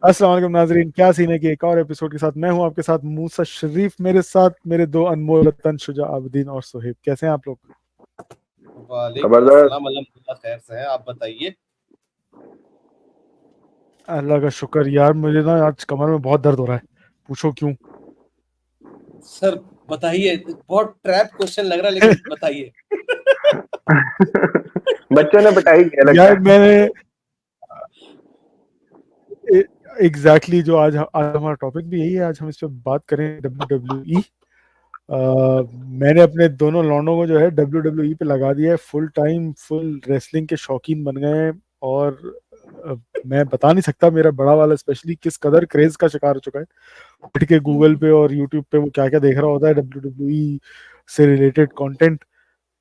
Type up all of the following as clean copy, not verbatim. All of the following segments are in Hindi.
अस्सलाम वालेकुम नाजरीन, क्या सीन है कि एक और एपिसोड के साथ मैं हूं आपके साथ मूसा शरीफ, मेरे साथ मेरे दो अनमोल रतन शुजा आबदीन और सोहेब। कैसे हैं आप लोग? वालेकुम अस्सलाम, अल्हम्दुलिल्लाह खैर से है। आप बताइए। अल्लाह का शुक्र यार, मुझे ना आज कमर में बहुत दर्द हो रहा है, पूछो क्यों। सर बताइए, बहुत ट्रैप क्वेश्चन लग रहा है लेकिन बताइए। बच्चों ने पिटाई किया लगता यार है। मैंने एग्जैक्टली जो आज हमारा टॉपिक भी यही है। आज हम इस पे बात करें WWE। मैंने अपने दोनों लौंडों को जो है WWE पे लगा दिया है, फुल टाइम फुल रेसलिंग के शौकीन बन गए हैं। और मैं बता नहीं सकता मेरा बड़ा वाला स्पेशली किस कदर क्रेज का शिकार हो चुका है। बैठ के गूगल पे और यूट्यूब पे वो क्या क्या देख रहा होता है WWE से रिलेटेड कंटेंट,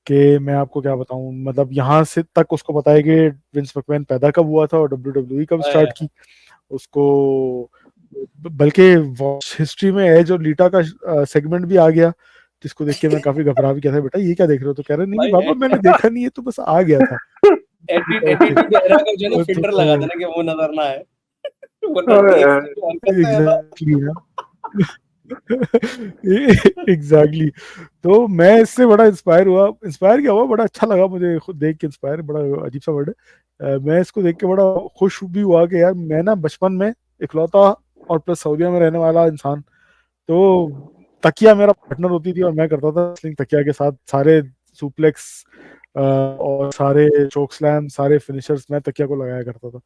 कि मैं आपको क्या बताऊं। मतलब यहाँ से तक उसको पता है कि विंस मैकमैन पैदा कब हुआ था और WWE कब स्टार्ट की उसको। बल्कि वॉच हिस्ट्री में एज और लीटा का सेगमेंट भी आ गया, जिसको देख के मैं काफी घबरा भी गया था। बेटा ये क्या देख रहे हो? तो कह रहे नहीं नहीं भाई बाबा मैंने देखा नहीं है, तो बस आ गया था। एटीट्यूड एरा का जो है ना फिल्टर लगा देना कि वो नजर ना आए, वरना DX की जो हरकतें हैं ना। एग्जैक्टली। तो मैं इससे बड़ा इंस्पायर क्या हुआ, बड़ा अच्छा लगा मुझे खुद देख के। इंस्पायर बड़ा अजीब सा वर्ड है। मैं इसको देख के बड़ा खुश भी हुआ कि यार मैं ना बचपन में इकलौता और प्लस सऊदीया में रहने वाला इंसान, तो तकिया मेरा पार्टनर होती थी और मैं करता था रेसलिंग तकिया के साथ। सारे सुप्लेक्स और सारे चोक स्लैम, सारे फिनिशर्स मैं तकिया को लगाया करता था।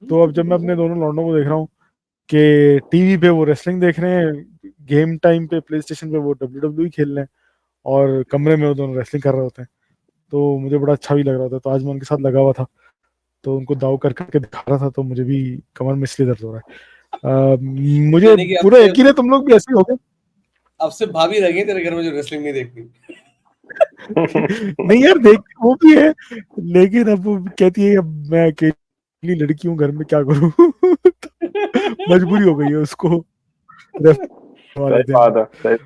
तो अब जब मैं अपने दोनों लौंडों को देख रहा हूँ कि टीवी पे वो रेसलिंग देख रहे हैं, गेम टाइम पे प्ले स्टेशन पे वो WWE खेल रहे हैं और कमरे में वो दोनों रेसलिंग कर रहे होते हैं, तो मुझे बड़ा अच्छा भी लग रहा था। तो आज मैं उनके साथ लगा हुआ था, तो उनको दाव कर करके दिखा रहा था, तो मुझे भी कमर में इसलिए दर्द हो रहा है। मुझे यानी कि पूरा यकीन है तुम लोग भी ऐसे ही हो गए। अब से भाभी रहेंगे तेरे घर में जो रेसलिंग नहीं देखती। नहीं यार, देख वो भी है, लेकिन अब वो कहती है अब मैं अकेली लड़की हूँ घर में, क्या करूँ। मजबूरी हो गई है उसको वाले सही बात है, सही।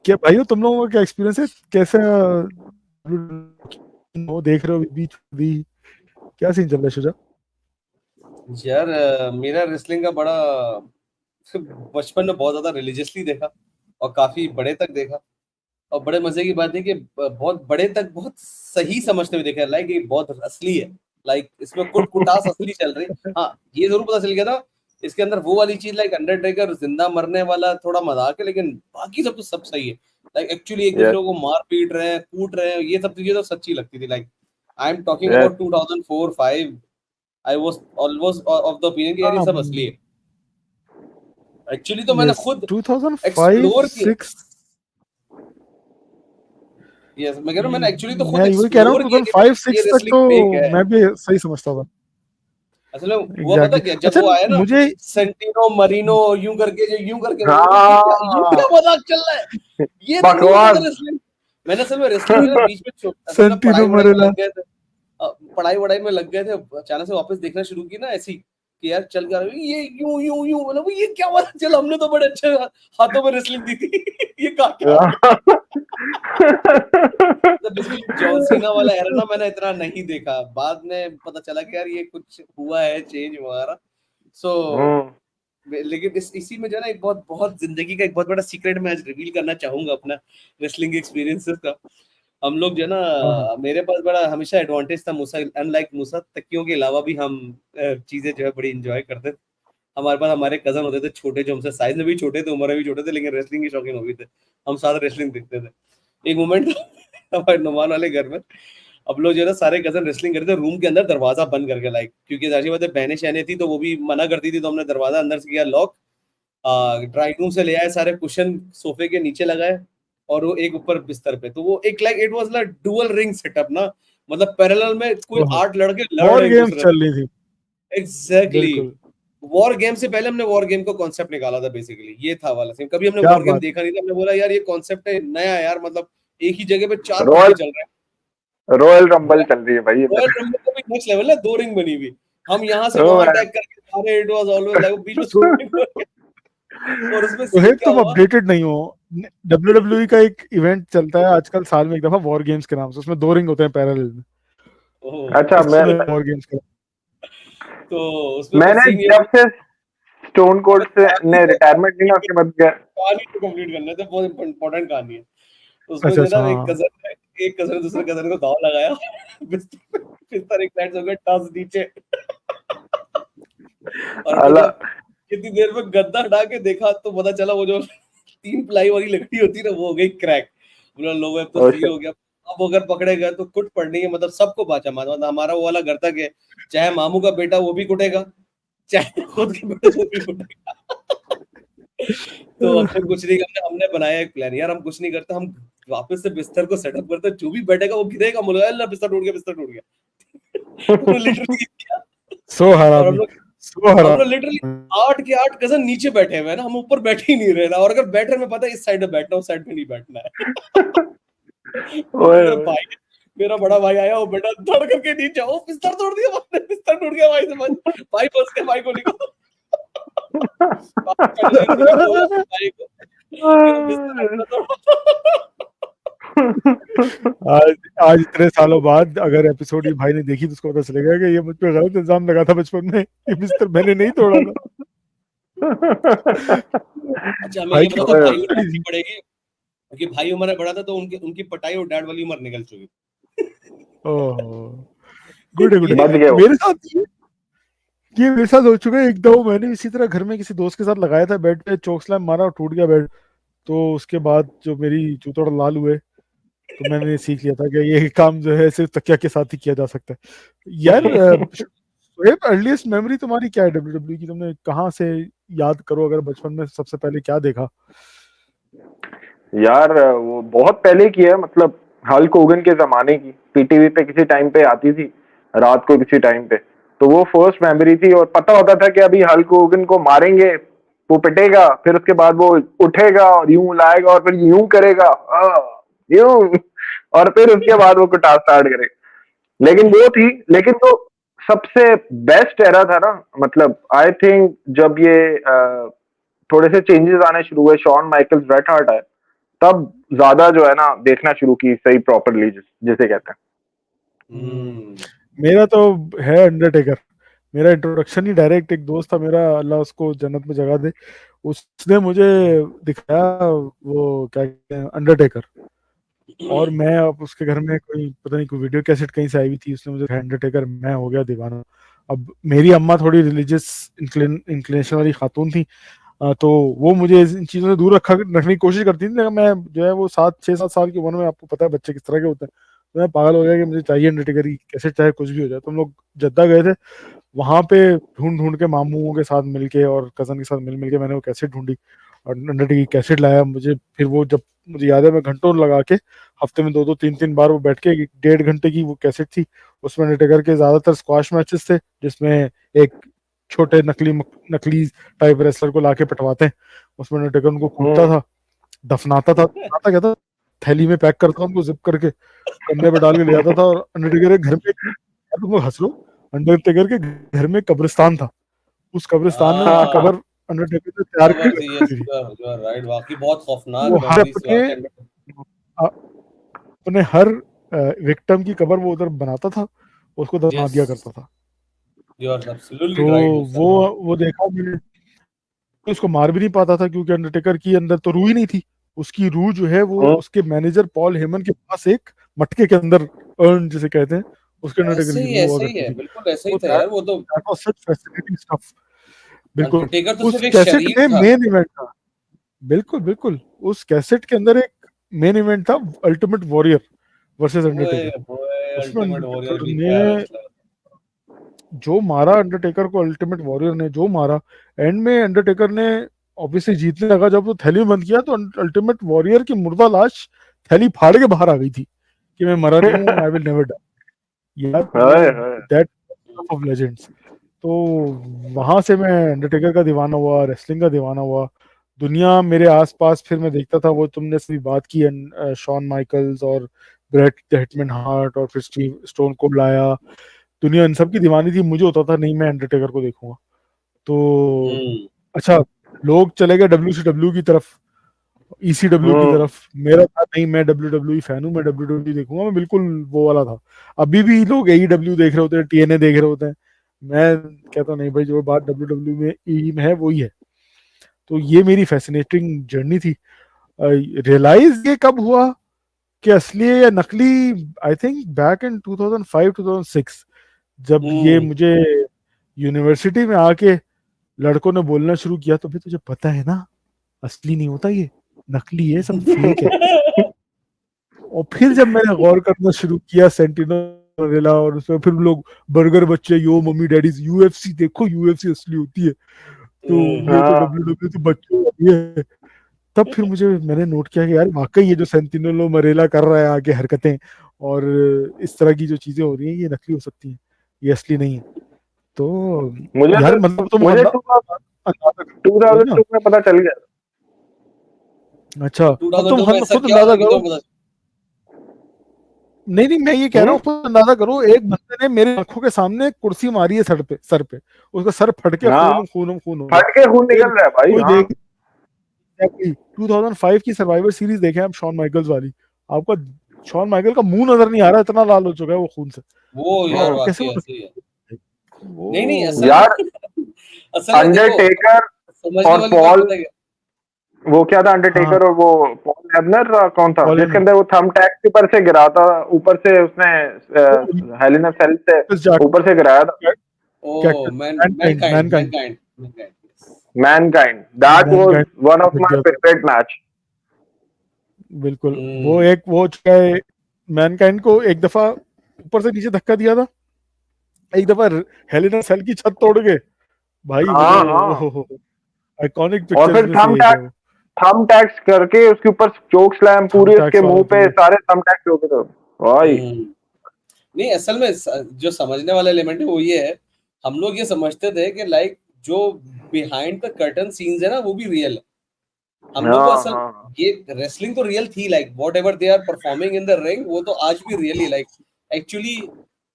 क्या भाइयों तुम लोगों का क्या एक्सपीरियंस है? कैसे वो देख रहे हो बीच भी? क्या सीन चल रहा है शुजा? यार मेरा रेसलिंग का बड़ा बचपन में बहुत ज्यादा रिलीजियसली देखा और काफी बड़े तक देखा। और बड़े मजे की बात है कि बहुत बड़े तक बहुत सही समझते हुए देखा। लाइक ये बहुत असली है, लाइक इसमें कुट कुटास असली चल रही। हाँ ये जरूर पता चल गया था इसके अंदर वो वाली चीज, लाइक अंडरटेकर जिंदा मरने वाला थोड़ा मजाक है, लेकिन बाकी सब तो सब सही है। लाइक एक्चुअली एक दूसरे को मार पीट रहे हैं, कूट रहे हैं, ये सब चीजें तो सच्ची लगती थी। Like I am talking about 2004-5। I was almost of the opinion कि यार ये सब असली है। एक्चुअली तो मैंने खुद एक्सप्लोर किया। 2005-6। यस मैं कह रहा हूँ मैंने एक्चुअली तो खुद मैं वही कह रहा हूँ एक्सप्लोर किया कि भाई ये 2005-6 तक रेसलिंग तो फेक है। मैं भी सही समझता था। असल में हुआ पता एग्जैक्टली क्या, जब अच्छा वो आया ना मुझे सेंटिनो मरीनो यूं करके मैं बोला ये हाँ, क्या मजाक चल रहा है, ये तो नहीं होता था बकवास। रेसलिंग। मैंने असल में रेसलिंग जो है ना बीच में असल में सेंटिनो पढ़ाई में मरेला। लग गए थे। पढ़ाई वढ़ाई में लग गए थे, अचानक से वापस देखना शुरू की ना ऐसी कि यार चल कर ये यूं यूं यूं, मतलब ये क्या मजाक चल, हमने तो बड़े अच्छे हाथों में रेसलिंग दी थी। ये क्या तो बेसिकली जॉन सीना वाला एरा ना मैंने इतना नहीं देखा। बाद में पता चला कि यार ये कुछ हुआ है चेंज वगैरह। सो लेकिन इसी में जो है ना एक बहुत बहुत जिंदगी का एक बहुत बड़ा सीक्रेट मैं आज रिवील करना चाहूंगा अपना रेसलिंग एक्सपीरियंसेस का। हम लोग जो है ना, मेरे पास बड़ा हमेशा एडवांटेज था मूसा, अनलाइक मूसा तकियों के अलावा भी हम चीजें जो है बड़ी एंजॉय करते थे। हमारे पास हमारे कजन होते थे छोटे, जो हमसे साइज में भी छोटे थे, उम्र में भी छोटे थे, लेकिन रेसलिंग के शौकीन हो गए थे। हम साथ रेसलिंग देखते थे। एक मोमेंट हमारे नुमान वाले घर में अब लोग जो है ना सारे कजन रेसलिंग करते थे रूम के अंदर दरवाजा बंद करके, लाइक क्योंकि जाहिर बात है बहनें शहनें थी तो वो भी मना करती थी, तो हमने दरवाजा अंदर से किया लॉक। ड्राइंग रूम से ले आए सारे कुशन सोफे के नीचे लगाए और वो एक ऊपर बिस्तर पे, तो वो एक like it was like dual ring setup ना, मतलब पैरेलल में कोई 8 लड़के लड़ वॉर रहे एक गेम्स दूसरे चल रही थी। से। एग्जैक्टली बिल्कुल। वॉर गेम से पहले हमने वॉर गेम को कॉन्सेप्ट निकाला था, बेसिकली ये था वाला सीन। कभी हमने क्या वॉर गेम बात। देखा नहीं था, हमने बोला यार ये कॉन्सेप्ट है नया यार, मतलब एक ही जगह पे 4 पंगे रॉयल चल रहे हैं। रॉयल रंबल चल रही है भाई रॉयल इधर। रंबल का भी नेक्स्ट लेवल है, 2 रिंग बनी हुई, हम यहाँ से वहां अटैक करके जा रहे, इट वाज ऑलवेज लाइक बीच में और उसमें तो सीन क्या तुम हुआ। अपडेटेड नहीं हो। WWE का एक इवेंट चलता है आजकल साल में एक दफा, वॉर गेम्स के नाम से। उसमें 2 रिंग होते हैं पैरेलल में। अच्छा, वॉर गेम्स का तो उसमें मैंने सीन ये जब से स्टोन कोल्ड से ने रिटायरमेंट ली ना उसके बाद कहानी तो कंप्लीट करना है, तो बहुत इंपॉर्टेंट कहानी है। उसमें अच्छा जो है अच्छा ना हाँ एक कजन दूसरे कजन को दाव लगाया, बिस्तर एक साइड से हो गया, टस नीचे, और फिर अला जब कितनी देर में गद्दा हटा के देखा तो पता चला वो जो 3 प्लाई वाली लकड़ी होती है ना, वो हो गई क्रैक। बोला लो अब तो सील हो गया। अब अगर पकड़े गए तो कुट पड़नी है, मतलब सबको बाचा मार, मतलब हमारा वो वाला घर तक है, चाहे मामू का बेटा वो भी कुटेगा, चाहे खुद के बेटे वो भी कुटेगा। तो हमने कुछ नहीं, हमने बनाया एक प्लान, यार हम कुछ नहीं करते, हम वापस से बिस्तर को सेटअप करते, जो भी बैठेगा वो गिरेगा, बोलेगा अल्लाह बिस्तर टूट गया, बिस्तर टूट गया। तो लिटरली किया, सो और हरामी सो हम हरामी लोग लिटरली 8 के 8 कजन नीचे बैठे हुए हैं ना, हम ऊपर बैठे ही नहीं रहे ना, और अगर बैठ रहे, मैं पता है इस साइड में बैठना है, उस साइड में नहीं बैठना है। ओए मेरा ओए भाई, मेरा बड़ा भाई आया, वो बेटा धड़ करके नीचे, ओ बिस्तर तोड़ दिया भाई ने, बिस्तर टूट गया भाई से, भाई फंस के भाई को निकालो। भाई पहले दिन मुझे बोला भाई को कि बिस्तर अपना तोड़ो। आज आज इतने सालों बाद अगर एपिसोड ये भाई ने देखी तो उसको पता चलेगा कि ये मुझ पे गलत इल्जाम लगा था बचपन में, ये बिस्तर मैंने नहीं तोड़ा था। अच्छा हमें भाई ये की बता, तो बात भाई को बड़ी डांटनी थी। पड़ेगी क्योंकि भाई हमारा बड़ा था, तो उनकी उनकी पटाई और डैड वाली उम्र निकल चुकी। ओह गुड है गुड ये बच है। गए वो। मेरे साथ ये मेरे साथ हो चुका है। एक दो मैंने इसी तरह घर में किसी दोस्त के साथ लगाया था, बेड पे चोक स्लैम मारा और टूट गया बेड। तो उसके बाद जो मेरी चूतड़ लाल हुए, तो मैंने सीख लिया था कि ये काम जो है सिर्फ तकिया के साथ ही किया जा सकता है। यार शोएब, अर्लीस्ट मेमोरी तुम्हारी क्या है डब्ल्यूडब्ल्यू की? तुमने कहाँ से याद करो, अगर बचपन में सबसे पहले क्या देखा? यार वो बहुत पहले की है, मतलब हल्क होगन के जमाने की, पीटीवी पे किसी टाइम पे आती थी रात को किसी टाइम पे, तो वो फर्स्ट मेमोरी थी। और पता होता था कि अभी हल्क होगन को मारेंगे, वो पिटेगा, फिर उसके बाद वो उठेगा और यूं लाएगा और फिर यूं करेगा, यूं, और फिर उसके बाद वो कुटा स्टार्ट करेगा। लेकिन वो थी, लेकिन तो सबसे बेस्ट एरा था ना, मतलब आई थिंक जब ये थोड़े से चेंजेस आने शुरू हुए, शॉन माइकल्स, ब्रेट हार्ट आए, तब ज्यादा जो है ना देखना शुरू की सही प्रॉपरली, जिसे कहते हैं। मेरा तो है अंडरटेकर। मेरा इंट्रोडक्शन ही डायरेक्ट, एक दोस्त था मेरा, अल्लाह उसको जन्नत में जगह दे, उसने मुझे दिखाया वो क्या कहते हैं अंडरटेकर। और मैं अब उसके घर में कोई पता नहीं कोई वीडियो कैसेट कहीं से आई हुई थी, उसने मुझे दिखाया अंडरटेकर, मैं हो गया दीवाना। अब मेरी अम्मा थोड़ी रिलीजियस इंक्लिनेशन वाली खातून थी, तो वो मुझे इन चीज़ों से दूर रखने की कोशिश करती थी, लेकिन मैं जो है वो 6-7 साल की उम्र में, आपको पता है बच्चे किस तरह के होते हैं, तो मैं पागल हो गया कि मुझे चाहिए अंडरटेकर की कैसेट, चाहे कुछ भी हो जाए। तो हम लोग जद्दा गए थे, वहां पे ढूंढ ढूंढ के मामूओं के साथ मिलके और कजन के साथ मिल मिल के मैंने वो कैसेट ढूंढी और अंडरटेकर की कैसेट लाया। मुझे फिर वो, जब मुझे याद है, मैं घंटों लगा के हफ्ते में 2-2 3-3 बार वो बैठ के 1.5 घंटे की वो कैसेट थी, उसमें अंडरटेकर के ज्यादातर स्क्वाश मैचेस थे, जिसमें एक छोटे नकली टाइप रेसलर को लाके पिटवाते हैं, उसमें अंडरटेकर उनको कूटता था, दफनाता क्या था, थैली में पैक करता, उनको जिप करके कंधे पे डाल के ले आता था। और अंडरटेकर के घर में, तुम लोग हंस लो, अंडरटेकर के घर में कब्रिस्तान था, उस कब्रिस्तान में उनकी हाँ, कब्र अंडरटेकर ने तैयार खबर करके थी, रखी यस थी। यू आर राइट, वाकई बहुत खौफनाक वो हर मेमोरीज अपने वाकई। अपने हर विक्टिम की कब्र वो उधर बनाता था, उसको दफना यस, दिया करता था। यू आर तो एब्सोल्युटली राइट वो मुस्तफा। वो देखा मैंने, उसको मार भी नहीं पाता था क्योंकि अंडरटेकर की अंदर तो रूह ही नहीं थी। उसकी रूह जो है वो उसके मैनेजर पॉल हेमन के पास एक मटके के अंदर, अर्न जिसे कहते हैं, उसके अंडरटेकर की रूह हुआ ऐसे ही करती है, थी। बिल्कुल ऐसा ही तो था यार वो तो। That was such fascinating stuff. बिल्कुल। अंडरटेकर तो उस सिर्फ एक कैसेट शरीर में था। मेन इवेंट था, बिल्कुल बिल्कुल, उस कैसेट के अंदर एक मेन इवेंट था, अल्टीमेट वॉरियर वर्सेस ओए अंडरटेकर। ओए, उसमें अल्टीमेट वॉरियर अंडरटेकर भी क्या ने रेसलर। जो मारा, अंडरटेकर को अल्टीमेट वॉरियर ने जो मारा, एंड में अंडरटेकर ने ऑब्वियसली जीतने लगा, जब वो थैली में बंद किया तो अल्टीमेट वॉरियर की मुर्दा लाश थैली फाड़ के बाहर आ गई थी कि मैं मरा नहीं हूँ, आई विल नेवर डाई। यार वो हाय हाय। That of legends. तो वहां से मैं अंडरटेकर का दीवाना हुआ, रेसलिंग का दीवाना हुआ। दुनिया मेरे आसपास फिर मैं देखता था, वो तुमने सभी बात की, शॉन माइकल्स और ब्रेट द हिटमैन हार्ट, और फिर स्टीव स्टोन कोल्ड आया, दुनिया इन सब की दीवानी थी। मुझे होता था नहीं मैं अंडरटेकर को देखूंगा। तो हम्म, अच्छा, लोग चले गए WCW की तरफ, ECW की हम्म। तरफ, मेरा था नहीं, मैं WWE फैन हूँ, मैं WWE देखूंगा, मैं बिल्कुल वो वाला था। अभी भी लोग AEW देख रहे होते हैं, TNA देख रहे होते हैं, मैं कहता नहीं भाई, जो बात WWE में ई में है वही है। तो ये मेरी फैसिनेटिंग जर्नी थी। रियलाइज ये कब हुआ कि असली है या नकली, आई थिंक बैक इन 2005-2006, जब ये मुझे यूनिवर्सिटी में आके लड़कों ने बोलना शुरू किया, तो भी तुझे पता है ना असली नहीं होता, ये नकली है, सब फेक है। और फिर जब मैंने गौर करना शुरू किया सेंटिनल मरेला, और उसमें फिर लोग बर्गर बच्चे, यो मम्मी डैडीज, यूएफसी देखो, यूएफसी असली होती है, तो ये तो हाँ डब्ल्यू तो बच्चों वाली है। तब फिर मैंने नोट किया कि यार वाकई ये जो सेंटिनलो मरेला कर रहा है आगे हरकतें और इस तरह की जो चीजें हो रही हैं, ये नकली हो सकती हैं, ये असली नहीं है। तो मुझे यार तो मतलब तुम मुझे अंदाजा करो ना। 2002 में पता चल गया। अच्छा, तो अब तुम 2002 में ऐसा खुद क्या अंदाजा हुआ कि करो। तुम्हें पता? नहीं मैं ये कह रहा हूँ, खुद अंदाजा करो, एक बंदे ने मेरे आंखों के सामने कुर्सी मारी है सर पे, उसका सर फट के हाँ, खून हो गया। फट के खून फिर निकल रहा है भाई। कोई हाँ देख, 2005 की सर्वाइवर सीरीज देखें आप, शॉन माइकल्स वाली, आपका शॉन माइकल का मुंह नजर नहीं आ रहा, इतना लाल हो चुका है वो खून से। वो यार तो कैसे वाकई वो ऐसे ही है। नहीं वो असल में यार, असल में देखो, अंडरटेकर समझने और वाली बात पॉल, पता है क्या? वो क्या था, हाँ, अंडरटेकर और वो पॉल एबनर कौन था पॉल जिसके अंदर वो थंब टैग के ऊपर से गिरा था, ऊपर से उसने हेलिना सेल से ऊपर से गिराया था। O mankind mankind mankind mankind mankind, that was mankind one of my favourite match. बिल्कुल, वो चाहे मैनकाइंड को एक दफा ऊपर से नीचे धक्का दिया था, एक दफा हेलिना सेल की छत तोड़ के, भाई वो हाँ हाँ, तो आइकॉनिक और पिक्चर्स फिर में से एक है वो। थंब टैग्स करके उसके ऊपर चोक स्लैम, थंब पूरे उसके टैक्स वाला मुंह तो पे सारे थंब टैग्स हो गए थे भाई। नहीं असल में जो समझने वाला एलिमेंट है वो ये है, हम लोग ये समझते थे कि लाइक जो बिहाइंड द कर्टन सीन्स है ना वो भी रियल है। हम लोग को हाँ असल हाँ ये रेसलिंग तो रियल थी, like whatever they are performing in the ring, वो तो आज भी रियली लाइक एक्चुअली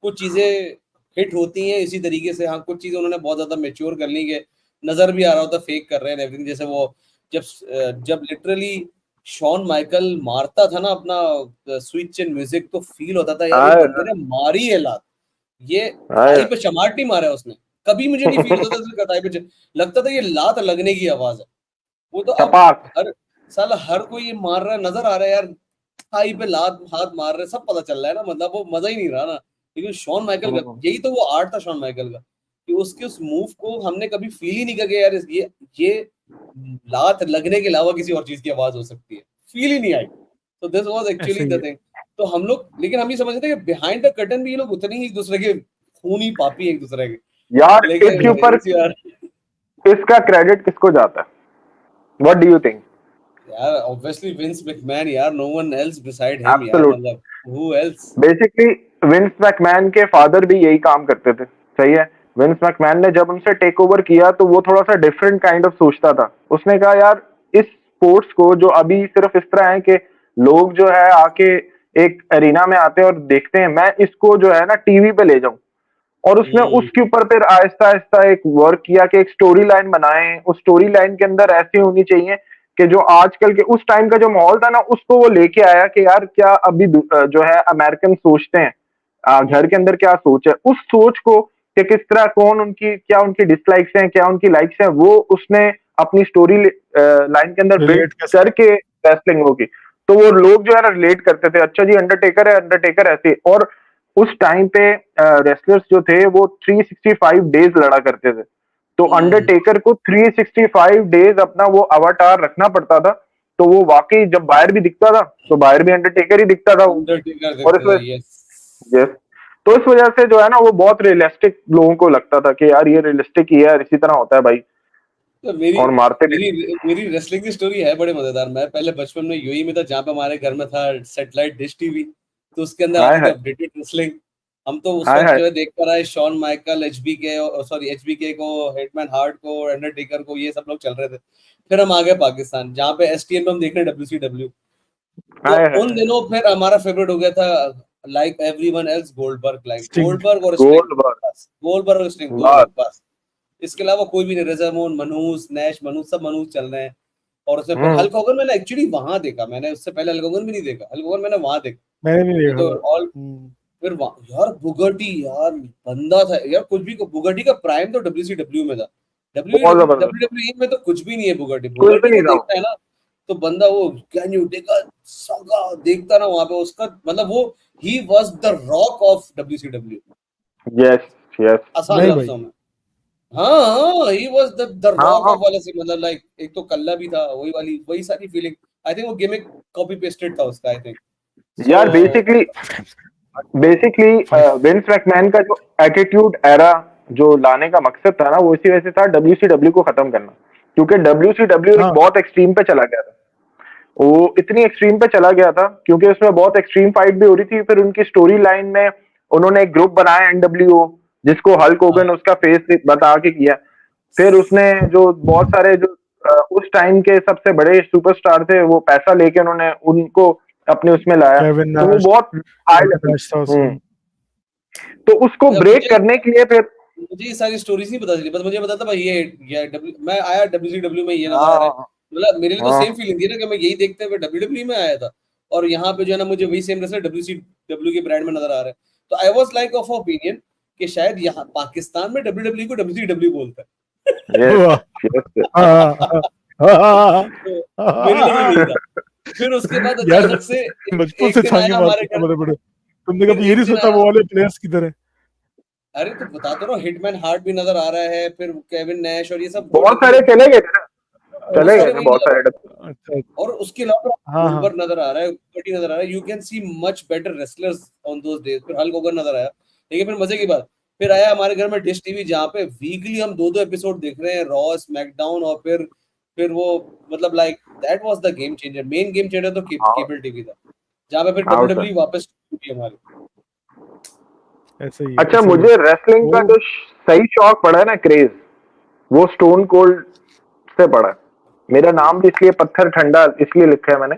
कुछ चीजें हिट होती हैं इसी तरीके से। हाँ कुछ चीजें उन्होंने बहुत ज्यादा मेच्योर कर ली के नजर भी आ रहा होता फेक कर रहे हैं एवरीथिंग। जैसे वो जब लिटरली शॉन माइकल मारता था ना अपना स्वीट चिन म्यूजिक, तो फील होता था यार ये आए बंदे ने मारी है लात, ये आए थाई पे चमाट नहीं मारा है उसने। कभी मुझे नहीं फील होता था इसका थाई पे लगता था ये लात लगने की आवाज है। वो तो अब चपाक। हर साला हर कोई ये मार रहा है, नजर आ रहा है यार, थाई पे लात हाथ मार रहे हैं, सब पता चल रहा है ना, मतलब वो मजा ही नहीं रहा ना। लेकिन शॉन माइकल का यही तो वो आर्ट था शॉन माइकल का, कि उसके उस मूव को हमने कभी फील ही नहीं किया कि यार ये लात लगने के अलावा किसी और चीज की आवाज हो सकती है, फील ही नहीं आई। तो दिस वाज ऐसे एक्चुअली ही द है। थिंग। तो हम लोग, लेकिन हम ये समझते थे कि बिहाइंड द कर्टन भी ये लोग उतने ही एक दूसरे के खूनी पापी एक दूसरे के, यार इसके लेकिन ऊपर यार इसका क्रेडिट किसको जाता है? What do you think? यार ऑब्वियसली विंस मैकमैन यार, no one else beside him यार, एब्सोल्यूट। मतलब who else. Basically Vince McMahon के फादर भी यही काम करते थे, सही है। विंस मैकमैन ने जब उनसे टेक ओवर किया तो वो थोड़ा सा डिफरेंट काइंड ऑफ सोचता था। उसने कहा यार इस स्पोर्ट्स को, जो अभी सिर्फ इस तरह है कि लोग जो है आके एक एरिना में आते हैं और देखते हैं, मैं इसको जो है ना टीवी पे ले जाऊं। और उसने उसके ऊपर फिर आहिस्ता आहिस्ता एक वर्क किया कि एक स्टोरी लाइन बनाए, उस स्टोरी लाइन के अंदर ऐसी होनी चाहिए कि जो आजकल के उस टाइम का जो माहौल था ना उसको वो लेके आया कि यार क्या अभी जो है अमेरिकन सोचते हैं, घर के अंदर क्या सोच है, उस सोच को कि किस तरह, कौन उनकी, क्या उनकी डिसलाइक्स हैं, क्या उनकी लाइक्स हैं, वो उसने अपनी स्टोरी लाइन के अंदर बिल्ड रिलेट कैसे करके रेसलिंग होगी। तो वो लोग जो है ना रिलेट करते थे, अच्छा जी अंडरटेकर है, अंडरटेकर ऐसे। और उस टाइम पे रेसलर्स जो थे वो 365 डेज लड़ा करते थे। तो अंडरटेकर को 365 डेज अपना वो अवतार रखना पड़ता था। तो वो वाकई जब बाहर भी दिखता था तो बाहर भी अंडरटेकर ही दिखता था वो। अंडरटेकर और देखते थे, यस। यस, तो इस वजह से जो है ना वो बहुत रियलिस्टिक लोगों को लगता था कि यार ये रियलिस्टिक ही है, इसी तरह होता है भाई। तो मेरी और मारते भी। मेरी मेरी रेसलिंग की स्टोरी है बड़े मजेदार। मैं पहले बचपन में यूएई में था, जहाँ पे हमारे घर में था सैटेलाइट डिश टीवी, तो उसके अंदर हाय आती थी हाय अपडेटेड रेसलिंग। हम तो उस हाय वक्त हाय। जो है देख कर आए शॉन माइकल, एचबीके को, हिटमैन हार्ट को, अंडरटेकर को, ये सब लोग चल रहे थे। फिर हम आ गए पाकिस्तान, जहाँ पे एसटीएन में हम देख रहे हैं WCW। तो हाय हाय उन दिनों फिर हमारा फेवरेट हो गया था like everyone else Goldberg, like sting. Goldberg और स्टिंग, गोल्डबर्ग। बस गोल्डबर्ग और स्टिंग, दो बस। लोग बस। इसके अलावा कोई भी नहीं, रेज़रमोन, मनूस, नैश, मनूस, सब मनूस चल रहे हैं। और उससे फिर हम्म। हल्क होगन मैंने एक्चुअली वहां देखा, मैंने उससे पहले हल्क होगन भी नहीं देखा, हल्क होगन मैंने वहां देखा। मैंने भी ये देखा तो था। ऑल फिर यार बुगटी यार बंदा था यार, कुछ भी बुगटी का प्राइम तो WCW में था, बहुत जबरदस्त, WWE में तो कुछ भी नहीं है बुगटी। कुछ भी बुगटी नहीं को था। देखता है ना तो बंदा वो कैन यू टेक अ सगा देखता ना वहां पे उसका, मतलब वो he was the rock of WCW yes yes. आसान नहीं भाई, लफ्जों में। हाँ ही वाज द हाँ रॉक हाँ ऑफ वाले से, मतलब लाइक एक तो कल्ला भी था, वही सारी फीलिंग। आई थिंक वो गिमिक कॉपी पेस्टेड था उसका, आई थिंक सो। यार, बेसिकली फाइव विंस मैकमैन का जो एटीट्यूड एरा जो लाने का मकसद था ना, वो इसी वजह से था WCW को खत्म करना, क्योंकि WCW एक हाँ बहुत एक्सट्रीम पे चला गया था। वो इतनी एक्सट्रीम पे चला गया था क्योंकि उसमें बहुत एक्सट्रीम फाइट भी हो रही थी। फिर उनकी स्टोरी लाइन में उन्होंने एक ग्रुप बनाया NWO, जिसको हल्क होगन उसका फेस बता के किया। फिर उसने जो बहुत सारे जो उस टाइम के सबसे बड़े सुपरस्टार थे, वो पैसा लेके उन्होंने उनको अपने उसमें लाया, केविन तो वो नाश, बहुत हाई केविन लेवल। नाश था उसमें। तो उसको अच्छा, ब्रेक करने के लिए फिर मुझे ये सारी स्टोरीज नहीं पता चली, बस मुझे पता था भाई ये मैं आया WCW में, ये नजर आ रहा है। हाँ मतलब मेरे लिए तो हाँ सेम फीलिंग थी ना कि मैं यही देखते हुए WWE में आया था, और यहाँ पे जो है ना मुझे वही सेम रेसलर WCW के ब्रांड में नजर आ रहा है। तो I was like of opinion कि शायद यहाँ पाकिस्तान में WWE को WCW बोलता है। यस वाह, यस। हाँ, हाँ, हाँ, तो मेरे लिए भी हाँ। वही था। फिर उसके बाद यार अचानक से बचपन एक से दिन छांगे आया हमारे मारते थे घर। बड़े बड़े, तुमने फिर कभी ये एक नहीं दिन सोचा आया, वो वाले प्लेयर्स किधर है? अरे तो बता तो रहा हूँ, हिटमैन हार्ट भी नजर आ रहा है, फिर केविन नैश और ये सब वो बहुत सारे चले गए थे ना, वो चले गए सारे थे वही बहुत सारे। अच्छा, और उसके अलावा हाँ हाँ, गोल्डबर्ग नजर आ रहा है, कटी नजर आ रहा है, you can see much better wrestlers on those days. फिर हल्क होगन नजर आया। लेकिन फिर मजे की बात, फिर आया हमारे घर में डिश टीवी, जहाँ पे वीकली हम 2-2 एपिसोड देख रहे हैं, रॉ, स्मैकडाउन, और फिर वो मतलब like that was the game changer. Main game changer तो हाँ केबल टीवी था, जहाँ पे फिर हाँ सर। WWE वापस हुई हमारी। ऐसे ही है, अच्छा, ऐसे ही है मुझे रेसलिंग का वो। जो सही शौक पड़ा है ना, क्रेज, वो स्टोन कोल्ड से पड़ा है। मेरा नाम भी इसलिए पत्थर ठंडा इसलिए लिखा है मैंने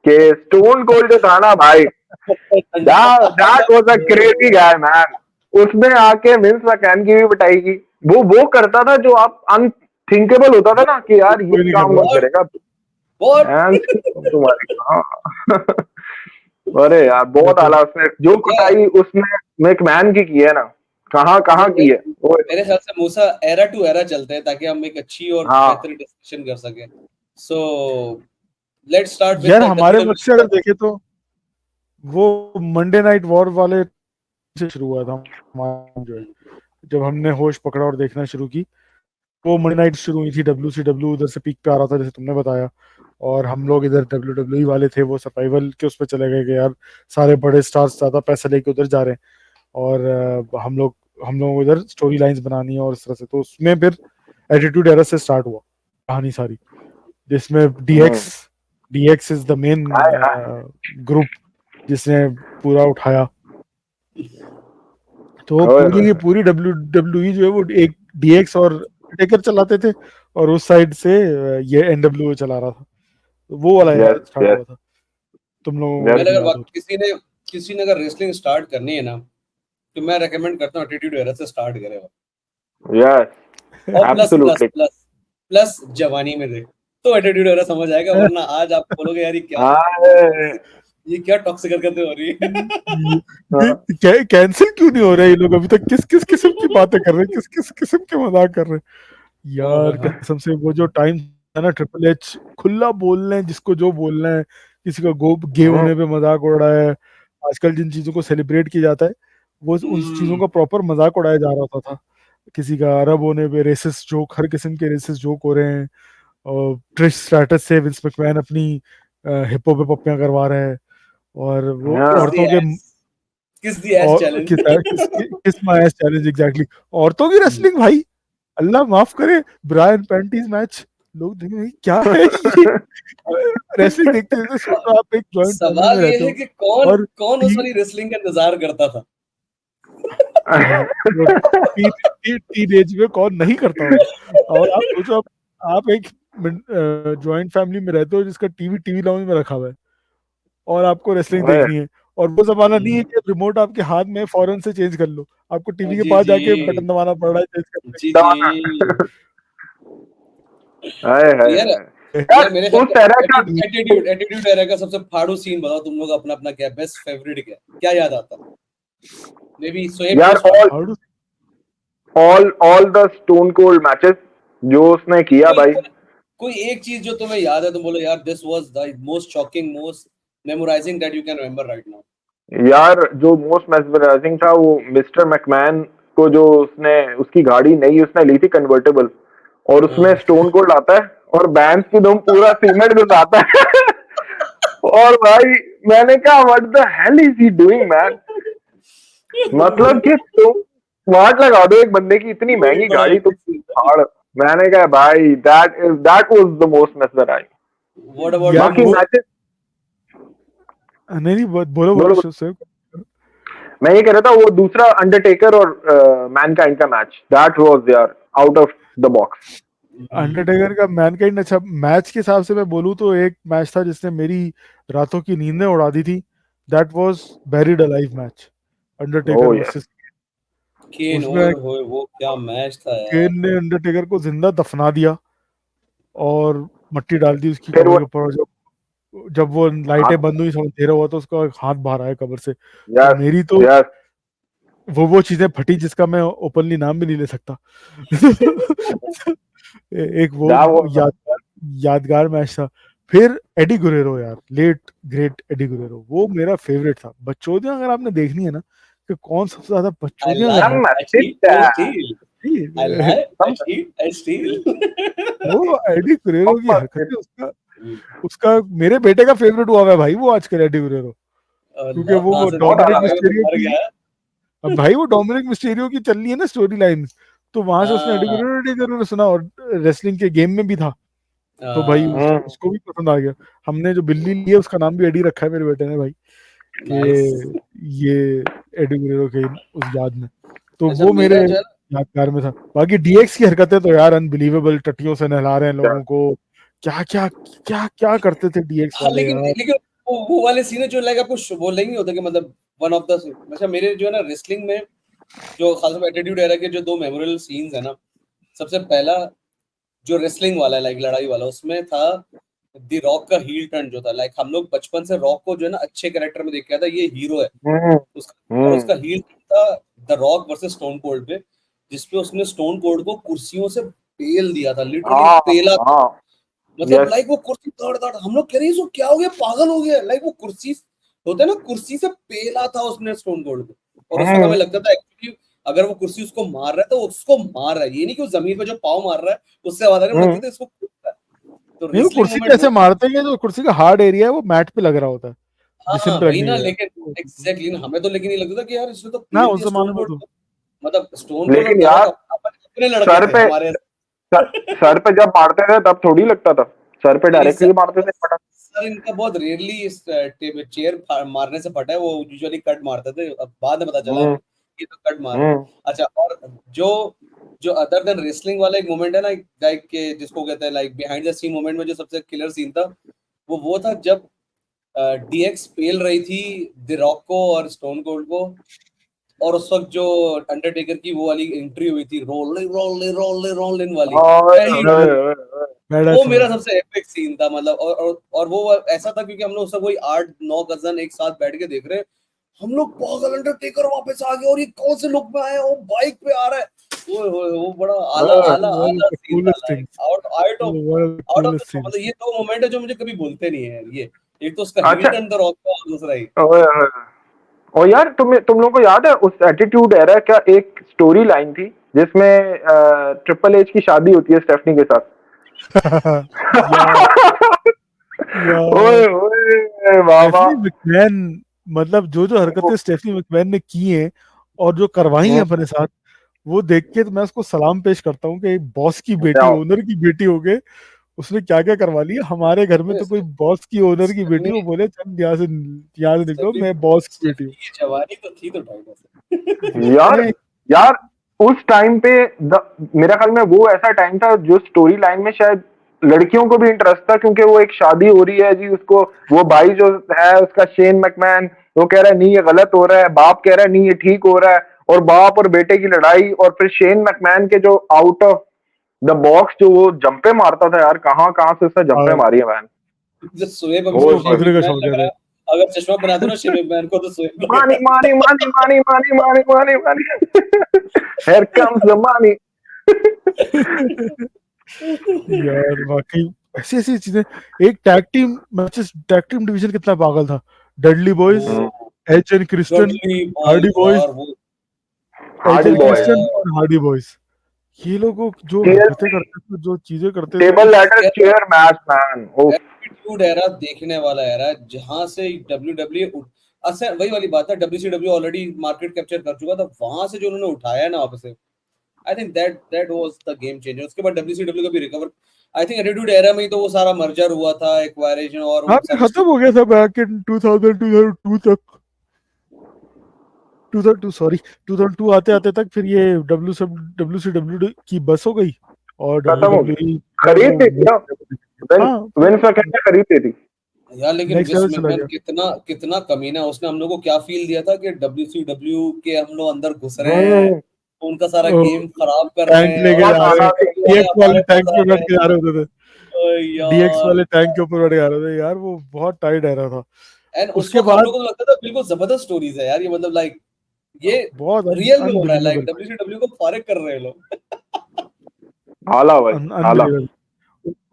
कि स्टोन कोल्ड जो था ना भाई, that was a crazy guy man. उसने आके विंस मैकमैन की भी पिटाई की। वो करता था जो आप अनथिंकेबल होता था ना, कि यार ये कोई नहीं कर काम रहा। कौन करेगा। What? And तुम्हारी हाँ। अरे यार, वो बहुत तो आला उसने जो Yeah, कुटाई उसने मैकमैन की है ना, कहाँ कहाँ की है वो। मेरे ख्याल से मूसा एरा टू एरा चलते हैं, ताकि हम एक अच्छी और हाँ बेहतर डिस्कशन कर सकें। सो लेट्स स्टार्ट विद यार द हमारे वक्त से अगर WWE। देखे तो वो मंडे नाइट वॉर वाले से शुरू हुआ था हमारा जो है, जब हमने होश पकड़ा और देखना शुरू की। वो मंडे नाइट शुरू हुई थी, WCW उधर से पीक पे आ रहा था जैसे तुमने बताया, और हम लोग इधर WWE वाले थे, वो सर्वाइवल के उस पर चले गए कि यार सारे बड़े स्टार्स ज्यादा पैसा लेके उधर जा रहे हैं, और हम लोग उधर स्टोरी लाइंस बनानी है और इस तरह से। तो उसमें फिर एटीट्यूड एरा से स्टार्ट हुआ कहानी सारी, जिसमें DX hmm, DX is the main hi hi. Group जिसने पूरा उठाया। तो ओए पूरी होए की होए। पूरी WWE जो है वो एक डीएक्स और टेकर चलाते थे, और उस साइड से ये एनडब्ल्यू चला रहा था। तो वो वाला एरा यस स्टार्ट यस हुआ था, तुम लोगों को यस। मैंने यदि अगर याद हो तो। किसी ने अगर रेसलिंग स्टार्ट करनी है ना, तो मैं रेकमेंड करता हूँ एटीट्यूड एरा से स्टार्ट करें। यस और plus plus absolutely. Plus plus जवानी में दे तो एटीट्यूड एरा समझ आएगा, वरना आज आप बोलोगे यार ये क्या टॉक्सिक हरकतें हो रही है। कैंसिल क्यों नहीं हो रहा है ये लोग अभी तक? किस किस किस्म की बातें कर रहे हैं, किस किस किस्म के मजाक कर रहे हैं यार? कसम से वो जो टाइम था ना, ट्रिपल एच खुला बोल रहे हैं जिसको जो बोलना है, किसी का गो गे होने पे मजाक उड़ रहा है। आजकल जिन चीजों को सेलिब्रेट किया जाता है, वो उन चीजों का प्रॉपर मजाक उड़ाया जा रहा था। किसी का अरब होने पे रेसिस्ट जोक, हर किस्म के रेसिस्ट जोक हो रहे हैं, और ट्रिश स्ट्रैटस से विंस मैकमैन अपनी हिप्पो पे पप्पियां करवा रहे हैं, और वो किस दी औरतों के एस किस दी एस और चैलेंज। किस माय चैलेंज एग्जैक्टली, औरतों की रेसलिंग भाई, अल्लाह माफ करे, ब्रायन पैंटीज मैच, लोग देखेंगे क्या है ये। रेसलिंग देखते देखते सोचो आप एक जॉइंट फैमिली में सवाल ये रहते है हो, कि कौन और कौन उस वाली रेसलिंग का इंतजार करता था। भाई वो टीनेज में कौन नहीं करता होगा। और आप सोचो, आप एक जॉइंट फैमिली में रहते हो जिसका टीवी टीवी लाउंज में रखा हुआ है, और आपको रेसलिंग ओए, देखनी है, और वो जमाना नहीं है कि रिमोट आपके हाथ में फौरन से चेंज कर लो, आपको टीवी के जी पास जी जाके बटन दबाना पड़ रहा है चेंज करने जी जी। दवाना। हाय हाय यार हाय। के यार, यार मेरे ख्याल उस से तरह का एटीट्यूड एटीट्यूड एरा का सबसे फाड़ू सीन बताओ तुम लोग, अपना अपना क्या बेस्ट फेवरेट क्या क्या याद आता है? Maybe Sohaib यार goes first. How do all the Stone Cold matches जो उसने किया भाई, कोई एक चीज जो तुम्हें याद है, तुम बोलो यार this was the most shocking, most memorizing that you can remember right now. यार जो मोस्ट मेस्मराइजिंग था वो मिस्टर मैकमैन को, जो उसने उसकी गाड़ी नई उसने ली थी कन्वर्टेबल, और उसमें स्टोन कोल्ड आता है और बैंड की दम पूरा सीमेंट घुसाता है और भाई मैंने कहा what the hell is he doing man, मतलब कि तुम स्मार्ट लगा दो एक बंदे की इतनी महंगी गाड़ी तुम फाड़। मैंने कहा भाई that was the most mesmerising. What about यार बाकी वो मैचेस नहीं बोलो बोलो बोलो बोलो। से मैं ये कह रहा था वो दूसरा अंडरटेकर और मैनकाइंड का मैच, दैट वाज यार out of the box. Undertaker का मैनकाइंड। अच्छा, मैच के हिसाब से मैं बोलूँ तो एक मैच था जिसने मेरी रातों की नींदें उड़ा दी थी, that was buried alive match, Undertaker oh yes, versus. Kane? उसमें ओए होए, वो क्या मैच था यार। केन ने अंडरटेकर को जिंदा दफना दिया और मट्टी डाल दी उसकी फिर कबर वो के ऊपर। और जब जब वो हाथ, लाइटें बंद हुई, सब अंधेरा हुआ, तो उसका एक हाथ बाहर आया कबर से। तो यस मेरी तो यस वो चीजें फटी जिसका मैं ओपनली नाम भी नहीं ले सकता। एक वो दैट वाज यादगार यादगार मैच था। फिर एडी गुरेरो यार, लेट ग्रेट एडी गुरेरो, वो मेरा फेवरेट था। बकचोदियां अगर आपने देखनी है ना कि कौन सबसे ज्यादा I बकचोदियां lie, सम करता I cheat, I steal. I है, lie, I सम cheat, I steal. वो एडी गुरेरो की सम हरकतें, उसका उसका मेरे बेटे का फेवरेट हुआ है भाई वो आजकल, एडी गुरेरो। क्योंकि अल्लाह, वो कहाँ से बहुत देखा डोमिनिक अलग भाई, वो तो मिस्टीरियो मर की, गया। अब भाई वो डोमिनिक मिस्टीरियो की चल रही है ना स्टोरी लाइन, तो वहां से उसने हाँ, एडी गुरेरो सुना, और रेसलिंग के गेम में भी था, तो भाई हाँ, उसको भी पसंद आ गया। हमने जो बिल्ली ली है उसका नाम भी एडी रखा है मेरे बेटे ने भाई, नाइस। कि ये एडी गुरेरो के उस याद में। तो अच्छा वो मेरे मेरा जो है यादगार में था। बाकी डीएक्स की हरकतें तो यार अनबिलीवेबल, टट्टियों से नहला रहे हैं क्या लोगों को, क्या क्या क्या क्या करते थे डीएक्स हाँ, वाले यार। लेकिन वो वाले सीन है जो लाइक आपको बोलने नहीं होता कि मतलब वन ऑफ द, अच्छा मेरे जो है ना रेसलिंग में जो खासकर एटीट्यूड एरा के जो दो मेमोरेबल सीन्स है ना, सबसे पहला जो रेसलिंग वाला है, लाइक लड़ाई वाला, उसमें था द रॉक का हील टर्न जो था। लाइक हम लोग बचपन से रॉक को जो है ना अच्छे कैरेक्टर में देख के आया था, ये हीरो है हम्म उसका, और उसका हील था the rock versus stone cold पे, जिसपे उसने स्टोन कोल्ड को कुर्सियों से पेल दिया था, लिटरली हाँ पेला था। हाँ मतलब यस लाइक वो कुर्सी तड़ तड़, हम लोग कह रहे हैं इसको क्या हो गया, पागल हो गया। लाइक वो कुर्सी होता है ना, कुर्सी से पेला था उसने स्टोन कोल्ड को। और उस वक्त हमें लगता था एक्चुअली अगर वो कुर्सी उसको मार रहा है तो उसको मार रहा है, ये नहीं कि वो जमीन पे जो पाव मार रहा है उससे आवाज आ रही है, लगता था इसको कूद रहा है। तो नहीं, वो रेसलिंग कुर्सी मोमेंट पे वो ऐसे मारते हैं, जो कुर्सी का हार्ड एरिया है वो मैट पे लग रहा होता है, हाँ जिस्म पे वही लगनी ना, है। लेकिन एग्जैक्टली हमें तो लेकिन नहीं लगता था कि यार इसने तो ना पेल उस दिया स्टोन जमाने में कोल्ड तो को। मतलब स्टोन कोल्ड और लेकिन द यार रॉक अपने लड़के सर थे पे हमारे। सर पे जब मारते थे तब थोड़ी लगता था, सर पे नहीं डायरेक्टली मारते थे फटा। सर इनका बहुत रेयरली इस चेयर मारने से फटा है, वो यूजुअली कट मारते थे, अब बाद में पता चला हम्म हमें कि तो कट मार रहे हैं। हम्म अच्छा, और जो जो अदर देन रेसलिंग वाला एक मोमेंट है ना, लाइक के जिसको कहते हैं like behind the scene moment में जो सबसे किलर सीन था, वो था जब डीएक्स पेल रही थी द रॉक को और स्टोन कोल्ड को, और उस वक्त जो अंडरटेकर की वो वाली एंट्री हुई थी, रोलिंग रोलिंग रोलिंग रोलिंग वाली ओए पहली, ओए ओए ओए। वो बैडास मेरा मोमेंट। सबसे एपिक सीन था। मतलब और वो ऐसा था क्योंकि हम लोग सब वही 8-9 कजन एक साथ बैठ के देख रहे हैं, हम लोग पागल, अंडरटेकर वापस आ गया और ये कौन से लुक में आया है, वो बाइक पे आ रहा है। वो बड़ा आला आला वन ऑफ आला द सीन था, coolest like things, out out of one of the out of the coolest show. Things. मतलब ये दो मोमेंट है जो मुझे कभी भूलते नहीं है ये, एक तो उसका हील अच्छा टर्न द रॉक का और दूसरा ही। ओए ओए। और यार तुम लोगों को याद है उस एटीट्यूड एरा का एक स्टोरी लाइन थी जिसमें ट्रिपल एच की शादी होती है स्टेफनी के साथ। यार यार ओए ओए बाबा। स्टेफनी मैकमैन, मतलब जो जो हरकतें स्टेफनी मैकमैन ने की हैं और जो करवाई हैं अपने साथ, वो देख के तो मैं उसको सलाम पेश करता हूँ कि एक बॉस की बेटी, जाओ। ओनर की बेटी हो गए, उसने क्या क्या करवा लिया। हमारे घर में तो कोई बॉस की, ओनर की बेटी, स्टेफनी वो बोले चल यहाँ से निकलो, स्टेफनी मैं बॉस की बेटी हूँ। स्टेफनी की जवानी तो थी तो ढंग से। यार अरे यार उस टाइम पे मेरा ख्याल में वो ऐसा टाइम था जो स्टोरी लाइन में शायद लड़कियों को भी इंटरेस्ट था, क्योंकि वो एक शादी हो रही है जी, उसको वो भाई जो है उसका शेन मैकमैन, वो कह रहा है नहीं ये गलत हो रहा है, बाप कह रहा है नहीं ये ठीक हो रहा है, और बाप और बेटे की लड़ाई, और फिर शेन मैकमैन के जो आउट ऑफ द बॉक्स जो वो जंपे मारता था यार, कहाँ कहाँ से उसने जंपे हाँ, मारी है मैन। जो शोएब अभी उसको ओए शेन कूदने का मैकमैन शौक लग है रहा देख। है, अगर चश्मा बना दो ना शेन मैकमैन को तो money, money, money, money, money, money, money, money. Here comes the money. यार वाकई ऐसी ऐसी चीजें। एक टैग टीम डिवीजन कितना पागल था। Dudley boys, Edge and Christian, Hardy boys, Edge and Christian और हार्डी बॉयज, ये लोग जो हरकतें करते थे, जो चीजें करते थे, Table ladder chair match, man. Oh. Attitude era देखने वाला एरा, जहां से WWE असर वही वाली बात है, WCW ऑलरेडी मार्केट कैप्चर कर चुका था, वहां से जो उन्होंने उठाया ना वापस से, I think that was the game changer. उसके बाद WCW का भी recover, I think attitude era में ही तो वो सारा मर्जर हुआ था, एक्वायरेशन और हाँ खत्म हो गया था बैक इन 2002 तक, 2002 आते आते तक। फिर ये WCW की बस हो गई और खत्म हो WWE खरीद थी क्या? विंस मैकमैन ने खरीद थी यार, लेकिन Next level चला विस्मैन कितना कितना कमीना है। उसने हम लोग को क्या फील दिया था कि WCW के हम लोग अंदर घुस रहे हैं, उनका सारा गेम खराब कर रहे टैंक हैं, लेके और जा रहे हैं, डीएक्स वाले हमारे टैंक पास पे आ बैठ रहे के जा रहे होते थे, हैं। डीएक्स यार वाले टैंक के ऊपर बैठ के जा रहे थे यार, वो बहुत टाइट आ रहा था। एंड उस उसके वक्त हम बाद लोग को तो लगता था बिल्कुल जबरदस्त स्टोरीज है यार, ये मतलब लाइक ये बहुत रियल में हो रहा है, लाइक अनबिलीवेबल, WCW को फारिग कर रहे हैं लोग। हाला भाई हाला। अनबिलीवेबल।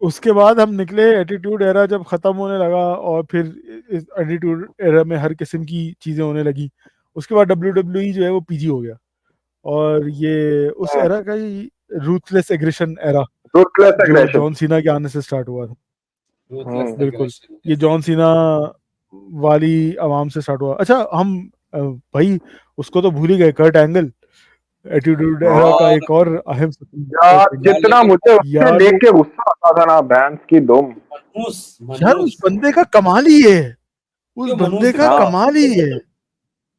उसके बाद हम निकले, एटीट्यूड एरा जब खत्म होने लगा और फिर इस एटीट्यूड एरा में हर किस्म की चीजें होने लगी। उसके बाद WWE जो है वो पीजी हो गया और ये उस एरा का ही रूथलेस एग्रेशन एरा Ruthless जो aggression. जॉन सीना के आने से स्टार्ट हुआ था। Ruthless बिल्कुल, aggression। ये जॉन सीना वाली आवाम से स्टार्ट हुआ। अच्छा हम भाई उसको तो भूल ही गए, कर्ट एंगल, एटीट्यूड एरा का और एक और अहम सदस्य। यार कर्ट एंगल। जितना मुझे उससे यार देख वो के गुस्सा आता था ना, बैंस की दुम। यार उस बंदे का कमाल ही है, उस क्यों मनहूस बंदे का दिखता है? कमाल ही है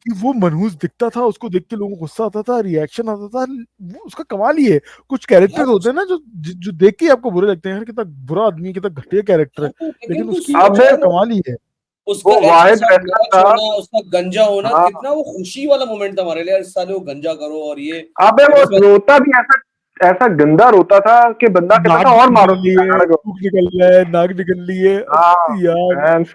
कि वो मनहूस दिखता था, उसको देख के लोगों को गुस्सा आता था, रिएक्शन आता था, वो उसका कमाल ही है। कुछ कैरेक्टर्स यार होते हैं ना जो देख के ही आपको बुरे लगते हैं, यार कितना बुरा आदमी है, कितना घटिया कैरेक्टर है, लेकिन लेकिन तू उसकी सोच उसका यार, कमाल ही है। उसका वो एक्स के वाहिद साथ रेसलर मैच था। होना, उसका गंजा होना, हाँ। कितना वो खुशी वाला मोमेंट था हमारे लिए यार, इस साले वो गंजा करो और ये अबे वो उसमें रोता भी ऐसा ऐसा गंदा रोता था कि बंदा कहता नाक था और निकल मारो रही है, लड़को। थूक निकल रहा है, नाक निकल रही है, हाँ यार बैंस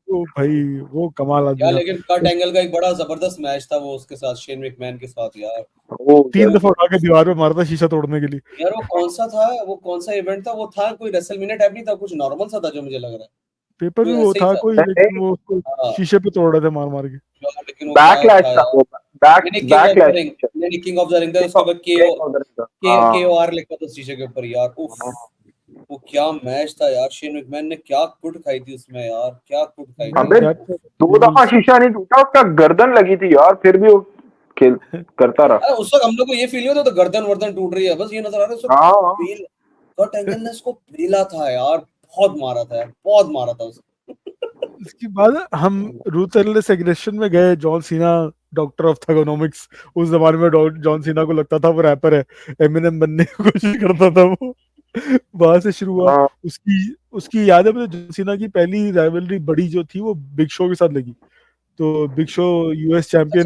वो भाई वो कमाल आदमी यार, था। लेकिन कर्ट एंगल का एक बड़ा जबरदस्त मैच था वो उसके साथ, शेन मैकमैन के साथ यार। वो 3 दफा उठा के दीवार पे मारता शीशा तोड़ने के लिए। यार वो कौन सा था, वो कौन सा इवेंट था, वो था कोई रेसलमेनिया टाइप नहीं था, कुछ नॉर्मल सा था जो मुझे लग रहा है, पेपर भी कोई वो ऐसे ही था था। कोई, लेकिन वो उसको हाँ, शीशे पे तोड़ रहे थे मार मार के। लेकिन वो क्या बैकलैश था था यार। वो। नहीं, king of the backlash. Ring, नहीं किंग ऑफ द रिंग था, उसके बाद हाँ KOR लिखा था शीशे के ऊपर यार। उफ, वो क्या मैच था यार, शेन मैकमैन ने क्या कुट खाई थी उसमें यार, क्या कुट खाई थी। अबे That was 2 दफा शीशा नहीं टूटा, उसका गर्दन लगी थी यार, फिर भी वो खेल करता रहा। अरे उस वक्त हम लोग को ये फील हुआ था तो गर्दन वर्दन टूट रही है, बस ये नजर आ रहा है उसको हाँ पेल, कर्ट एंगल ने उसको पेला था यार, बहुत मारा था यार, बहुत मारा था उसको। इसके बाद हम रूथलेस एग्रेशन में गए, जॉन सीना डॉक्टर ऑफ थर्गोनॉमिक्स। उस जमाने में जॉन सीना को लगता था वो रैपर है, एमिनेम बनने की कोशिश करता था वो। वहां से शुरू हुआ। हाँ उसकी उसकी याद है मुझे, जॉन सीना की पहली राइवलरी बड़ी जो थी वो बिग शो के साथ लगी। तो बिग शो यूएस अच्छा, चैंपियन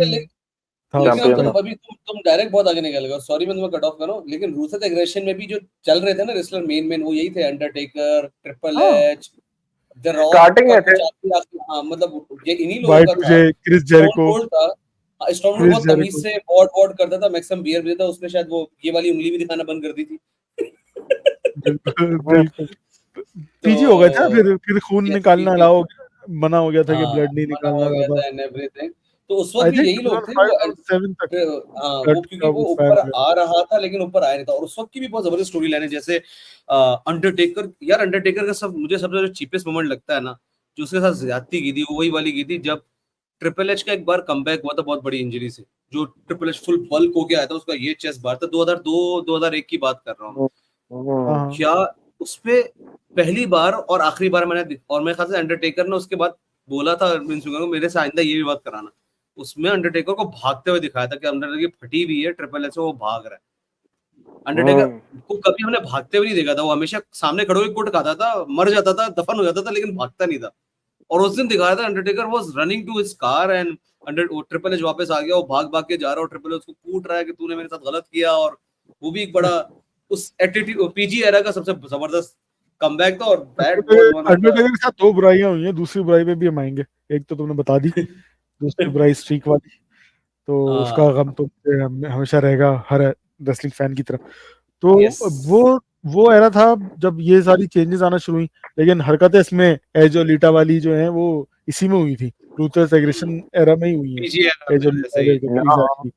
था उस लेकिन अब चैंपियन टाइम। था। अभी तुम डायरेक्ट बहुत आगे निकल गए, सॉरी मैं तुम्हें कट ऑफ करूं, लेकिन रूथलेस एग्रेशन में भी जो चल रहे थे ना रेसलर, मेन वो यही थे, अंडरटेकर, ट्रिपल हाँ, एच, द रॉक स्टार्टिंग का में थे कुछ आखिरी, हाँ मतलब ये इन्हीं लोगों का था। Y2J, Chris Stone Jericho, cold था, स्टोन कोल्ड क्रिस बहुत तमीज जेरिको। से वॉट वॉट करता था, मैक्सिमम बियर पीता था, उसने शायद वो ये वाली उंगली भी दिखाना बंद कर दी थी। बिल्कुल बिल्कुल। पीजी हो गया था, तो फिर खून yes, निकालना अलाउ मना हो गया था कि हाँ, ब्लड नहीं मना निकालना हो गया ज्यादा। था एंड एवरीथिंग। तो उस वक्त आई भी थिंक यही लोग थे 2005 और 7 तक हाँ, वो ब्लड क्योंकि का वो वो बैन ऊपर हो गया। आ रहा था लेकिन ऊपर आया नहीं था। और उस वक्त की भी बहुत जबरदस्त स्टोरी लाइन है, जैसे अंडरटेकर, यार अंडरटेकर का सब मुझे सबसे जो चीपेस्ट मोमेंट लगता है ना, जो उसके साथ ज्यादती की थी, वो वही वाली की थी जब ट्रिपल एच का एक बार कमबैक हुआ था बहुत बड़ी इंजरी से, जो ट्रिपल एच फुल बल्क होके आया था, उसका ये चेस्ट बार था, 2002 2001 की बात कर रहा हूँ। हाँ हाँ। क्या उसपे पहली बार और आखिरी बार मैंने, और मेरे ख्याल से अंडरटेकर ने उसके बाद बोला था विंस मैकमैन को, मेरे से आइंदा ये भी बात कराना। उसमें अंडरटेकर को भागते हुए दिखाया था कि अंडरटेकर की फटी हुई है ट्रिपल एच से, वो भाग रहा है। अंडरटेकर को कभी हमने भागते हुए नहीं देखा था, वो हमेशा सामने खड़े होकर कुट खाता था, मर जाता था, दफन हो जाता था, लेकिन भागता नहीं था। और उस दिन दिखाया था Undertaker was running to his car and triple H वापस आ गया, वो भाग भाग के जा रहा है और ट्रिपल एच उसको कूट रहा है कि तूने मेरे साथ गलत किया। और वो भी एक बड़ा उस एटीट्यूड पीजी एरा का सबसे जबरदस्त कमबैक था और that was one of Undertaker के साथ दो बुराइयां हुई हैं, दूसरी बुराई पे भी हम आएंगे। एक तो तुमने बता दी, दूसरी बुराई स्ट्रीक वाली, तो उसका गम तो हमेशा रहेगा हर रेसलिंग फैन की तरफ। तो Yes. वो एरा था जब ये सारी चेंजेस आना शुरू हुई, लेकिन हरकतें इसमें एज और लीटा वाली जो है वो इसी में हुई थी, रूथलेस एग्रेशन एरा में ही हुई है। पीजी एरा एज और में लीटा सही। वाली हरकतें, exactly।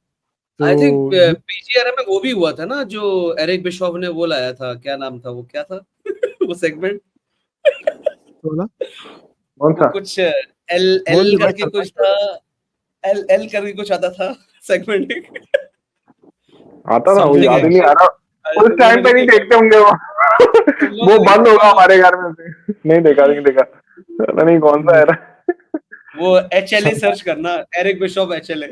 आई थिंक तो पीजी एरा में वो भी हुआ था ना, जो एरिक बिशॉफ ने वो लाया था, क्या नाम था वो, क्या था वो सेगमेंट, बोला कौन सा? कुछ एल बोल एल दे भाई, करके कुछ था, एल एल करके कुछ आता था सेगमेंट आता था, वो Something याद ही नहीं आ रहा। उस तुम टाइम लोगों पे ने नहीं देखा? देखते होंगे तुम लोगों वो ने बंद देखा? होगा हमारे घर में से। नहीं देखा पता नहीं कौन सा era। वो एचएलए सर्च करना, एरिक बिशॉफ एचएलए।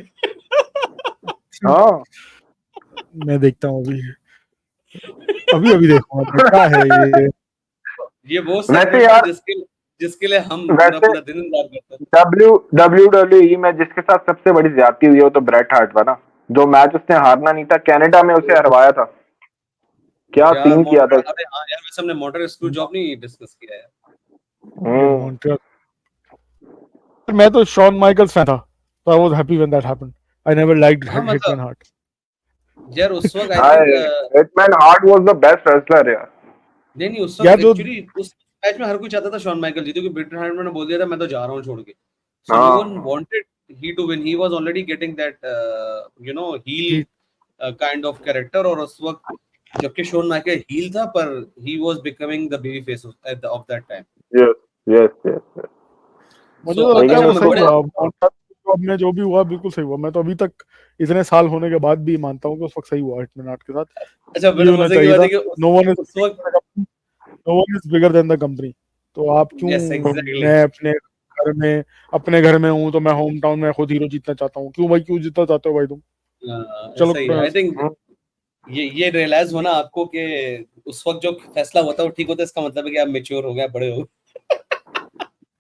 हाँ मैं देखता हूँ अभी देखूंगा क्या है ये वो वैसे सेगमेंट था यार, जिसके लिए हम वैसे पूरा दिन रात करते थे। WWE में जिसके साथ सबसे बड़ी ज्यादती हुई है वो तो ब्रेट हार्ट था ना, जो मैच उसने हारना नहीं था, कनाडा में उसे हरवाया था। क्या क्या सीन किया था। अरे हाँ यार, वैसे हमने मॉडर्न स्क्रू जॉब नहीं डिस्कस किया है। मॉन्ट्रियल। मैं तो शॉन माइकल्स फैन था, तो I was happy when that happened. I never liked हाँ हिटमैन हार्ट। यार उस वक्त I think hitman heart was the best wrestler यार। नहीं उस यार वक्त जो एक्चुअली उस मैच में हर कोई चाहता था शॉन माइकल जीते, क्योंकि ब्रिट हार्टमैन ने बोल दिया था मैं तो जा रहा हूँ छोड़ के, so no one wanted he to win, he was already getting that heel kind of character, और उस वक्त जबकि शॉन माइकल हील था पर he was becoming the baby face of that time. Yes मुझे तो लगता लेकिन है वो उसको सही हुआ, अब में जो भी हुआ बिल्कुल सही हुआ। मैं तो अभी तक इतने साल होने के बाद भी मानता हूँ कि उस वक्त सही हुआ हिटमैन हार्ट के साथ। अच्छा, ये बड़ा होना मजे की चाहिए बात था। है कि no one is bigger than the company. तो आप क्यों, Yes, exactly. मैं अपने घर में हूँ तो मैं होम टाउन में खुद हीरो जीतना चाहता हूँ, क्यों भाई, क्यों जीतना चाहते हो भाई तुम? चलो सही है। आई थिंक ये रियलाइज होना आपको कि उस वक्त जो फैसला होता है वो ठीक होता है, इसका मतलब है कि आप मैच्योर हो गए, बड़े हो गए।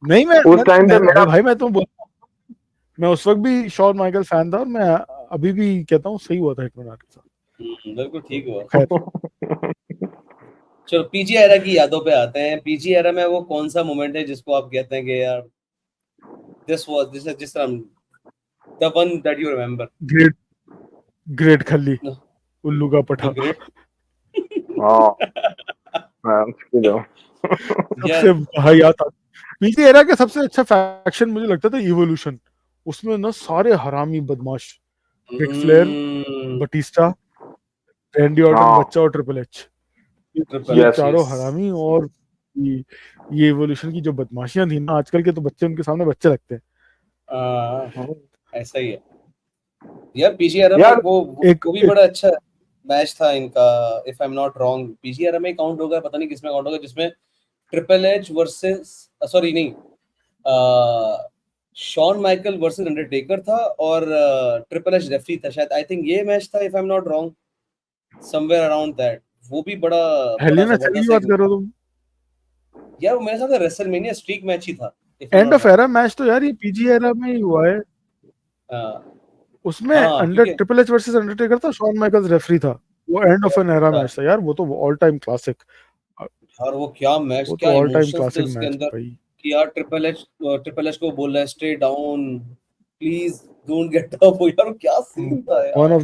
नहीं, मैं उस टाइम पे मेरा भाई मैं तो मैं उस वक्त भी शॉन माइकल फैन था, और मैं अभी भी कहता हूँ सही हुआ था हिटमैन हार्ट के साथ। बिल्कुल ठीक हुआ। खैर, चलो पीजी एरा की यादों पे आते हैं। पीजी एरा में वो कौन सा मोमेंट है जिसको आप कहते हैं कि यार दिस इज जिस the one that you remember? Great खल्ली, उल्लू का पठा। ग्रेट। उसकी जो सबसे हयात पीसी एरा के सबसे अच्छा फैक्शन मुझे लगता था इवोल्यूशन। उसमें ना सारे हरामी बदमाश, Ric Flair, Batista, Randy Orton बच्चा और ट्रिपल एच, ये चारों हरामी। और ये इवोल्यूशन की जो बदमाशियां थी ना, आजकल के तो बच्चे उनके सामने बच्चे लगते हैं। ऐसा ही है यार। पीजी एरा में वो भी बड़ा अच्छा मैच था इनका, if I am not wrong. PG era में काउंट होगा, पता नहीं किसमें काउंट होगा, जिसमें ट्रिपल एच वर्सेस सॉरी नहीं शॉन माइकल वर्सेस अंडरटेकर था, और ट्रिपल एच रेफरी था शायद। आई थिंक ये मैच था, if I am not wrong, somewhere around that. वो भी बड़ा जबरदस्त बात कर रहे हो तुम यार। वो मेरे साथ रेसलमेनिया स्ट्रीक मैच ही था। एंड ऑफ एरा मैच तो यार ये पीजी एरा में ही हुआ है। उसमें ट्रिपल एच वर्सेस अंडरटेकर था, शॉन माइकल्स रेफरी था। वो end of an era match था यार, वो तो ऑल टाइम क्लासिक। और वो क्या मैच, क्या ऑल टाइम इमोशंस थे क्लासिक उसके मैच अंदर भाई। कि यार ट्रिपल एच को बोल रहा है stay down please, don't get up. यार क्या सीन था यार। One of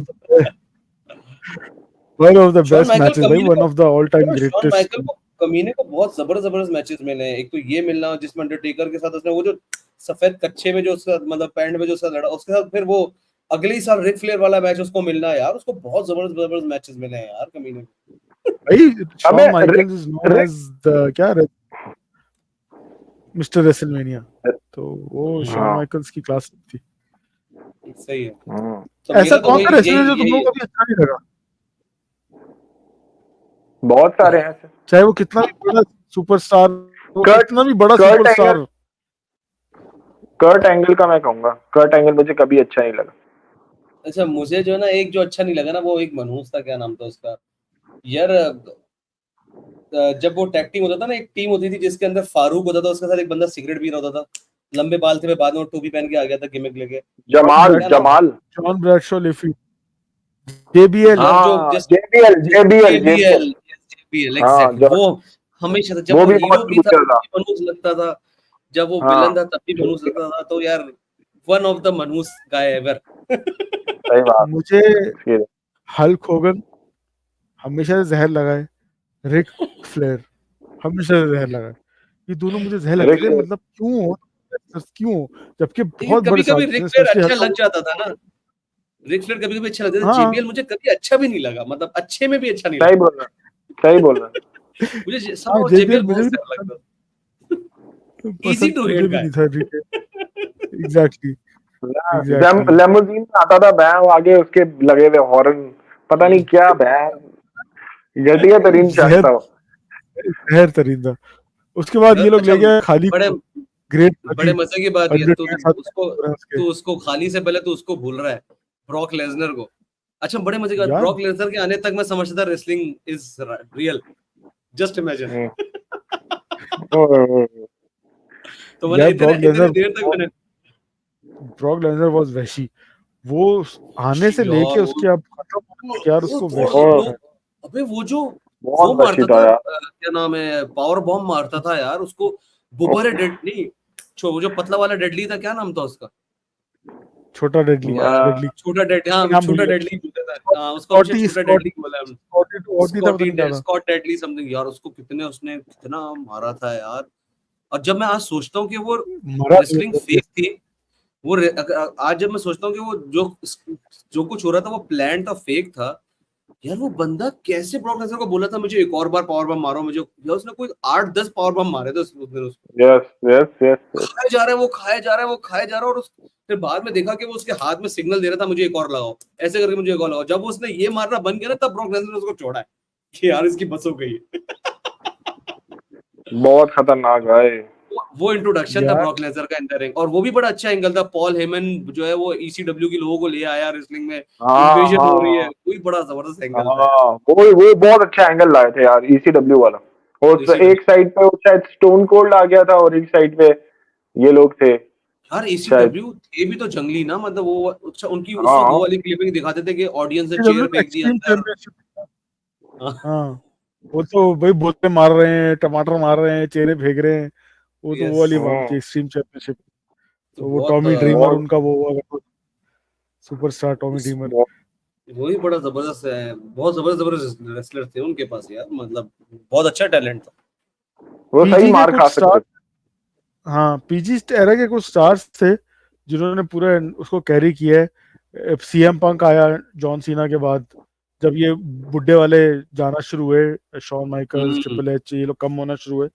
the best matches भाई, one of the all time greatest. Shawn Michael को कमीने को बहुत जबरदस्त मैचेस मिले हैं। एक तो ये मिलना जिसमें अंडरटेकर के साथ उसने वो जो सफेद कच्चे में जो उसका मतलब पैंट में जो उसका लड़ा, उसके साथ फिर वो अगले ही साल रिक फ्लेयर वाला मैच उसको मिलना यार। उसको बहुत जबरदस्त मैचेस मिले हैं यार कमीने भाई। Shawn Michaels is known as the क्या मिस्टर रेसलमेनिया, तो वो शॉन माइकल्स की क्लास थी। सही है। तो ऐसा कौन सा रेसलर जो तुमको कभी अच्छा नहीं लगा? बहुत सारे हैं, चाहे वो कितना भी बड़ा सुपरस्टार, कितना भी बड़ा सुपरस्टार। कर्ट एंगल का मैं कहूंगा, कर्ट एंगल मुझे कभी अच्छा नहीं लगा। अच्छा, मुझे जो है ना एक जो अच्छा नहीं लगा ना, वो एक मनहूस था, क्या नाम था उसका यार। जब वो टैग टीम होता था ना, एक टीम होती थी जिसके अंदर फारूक होता था, उसके साथ एक बंदा सिगरेट पी रहा होता था, लंबे बाल थे, बाद में वो टोपी पहन के आ गया था गिमिक लेके। Jamal John Bradshaw leafy, JBL exact वो हमेशा जब वो वो भी हीरो बहुत भी था चूतिया था। तब भी मनहूस लगता था, जब वो हाँ विलन था तब भी मनहूस लगता था, तो यार वन ऑफ द मनहूस गाय एवर। सही बात। मुझे फिर हल्क होगन हमेशा से जहर लगा है, रिक फ्लेयर हमेशा से जहर लगा है। ये दोनों मुझे जहर लगते थे, रिक मतलब क्यों, जबकि लेकिन बहुत बड़े कभी-कभी साजिश रिक हैं, फ्लेयर स्पेशली अच्छा हल्क लग होगन। जाता था ना, रिक फ्लेयर कभी-कभी अच्छा लगता था, हाँ, जेबीएल मुझे कभी अच्छा भी नहीं लगा, मतलब अच्छे में भी अच्छा नहीं सही लगा। बोल रहा सही बोल रहा मुझे हाँ, सब जेबीएल जेबीएल मुझे बहुत भी अच्छा लगता था। ईज़ी पसंद टू मुझे हेट भी गाय। नहीं था रिक। Exactly, exactly. लेमोजीन आता था बैं वो आगे उसके लगे हुए हॉर्न, पता नहीं क्या बैं घटिया तरीन शख्स जहर था वो। जहर तरीन था। उसके बाद ये लोग अच्छा, ले गए खाली बड़े को, ग्रेट बड़े खाली, मजे की बात ये, तू 100 उसको उसके। तू उसको खाली से पहले तू उसको भूल रहा है, ब्रॉक लेसनर को। अच्छा, बड़े मजे की बात, यार ब्रॉक लेसनर के आने तक मैं समझता था wrestling is real, just imagine. Hmm, oh, oh, oh, तो मैंने यार इतने इतने देर तक मैंने ब्रॉक लेसनर वाज वैशी। वो आने से लेके यार उसके अब खत्म होने तक, यार वो उसको दौड़ वैशी ओ, वो रखा है। अबे वो जो वो बहुत अच्छी मारता था था, यार। क्या नाम है, पावर बॉम्ब मारता था यार उसको, बुबारे डेड नहीं, वो जो पतला वाला डेडली था, क्या नाम था उसका, छोटा डेडली, यार डेडली छोटा डेड, हाँ नाम भूल छोटा गया। डेडली बोलते थे, हाँ उसको हमेशा स्कॉटी छोटा डेडली स्कॉटी बोला है। स्कॉटी टू ऑटी था, पता नहीं क्या था। स्कॉट डेडली समथिंग, यार उसको कितने उसने कितना मारा था यार। और जब मैं आज सोचता हूँ कि वो मरा नहीं रेसलिंग है। फेक थी, आज जब मैं सोचता हूँ कि वो जो जो कुछ हो रहा था वो प्लान था, फेक था, यार वो बंदा कैसे ब्रॉक लेसनर को बोला था मुझे एक और बार पावर बम मारो मुझे, यार उसने कोई 8-10 पावर बम मारे थे उस दिन उसको, यस यस यस यस। खाए जा रहा है वो, खाए जा रहा है वो, खाए जा रहा है, और फिर बाद में देखा कि वो उसके हाथ में सिग्नल दे रहा था मुझे एक और लगाओ, ऐसे करके मुझे एक और लगाओ। जब वो उसने ये मारना बंद किया ना, तब ब्रॉक लेसनर ने उसको छोड़ा है कि यार इसकी बस हो गई है। बहुत खतरनाक भाई। वो इंट्रोडक्शन था यार ब्रॉक लेसनर का इन द रिंग, और वो भी बड़ा अच्छा एंगल था। पॉल हेमन जो है वो ईसीडब्ल्यू के लोगों को ले आया रेसलिंग में, हाँ इन्वेजन हो रही है, हाँ कोई बड़ा जबरदस्त एंगल था यार। हाँ, वो बहुत अच्छा एंगल लाए थे यार ECW वाला। और ईसीडब्ल्यू एक साइड पे वो शायद स्टोन कोल्ड आ गया था और एक साइड पे ये लोग थे यार, शायद। ईसीडब्ल्यू थे भी तो जंगली ना, मतलब वो अच्छा, उनकी उस वक्त वो हाँ वाली क्लिपिंग दिखाते थे कि ऑडियंस ने AEW चेयर फेंक दी एक्सट्रीम अंदर। चैंपियनशिप। हाँ, हाँ, वो तो भाई बोतलें मार रहे हैं, टमाटर मार रहे हैं, चेहरे फेंक रहे हैं। वो तो वो यस, वाली बात थी, हम्म, एक्सट्रीम चैंपियनशिप। तो तो वो बहुत टॉमी ड्रीमर बहुत उनका वो हुआ करता था, सुपरस्टार टॉमी उस ड्रीमर। बहुत वही बड़ा जबरदस्त है, बहुत जबरदस्त जबरदस्त रेसलर थे उनके पास यार, मतलब बहुत अच्छा टैलेंट था। वो सही पीजी के मार कुछ खा सकते स्टार, हाँ पीजी एरा के कुछ स्टार्स थे जिन्होंने पूरा उसको कैरी किया है। सीएम पंक आया जॉन सीना के बाद, जब ये बुड्ढे वाले जाना शुरू हुए, शॉन माइकल्स, हम्म, ट्रिपल एच, ये लोग कम होना शुरू हुए,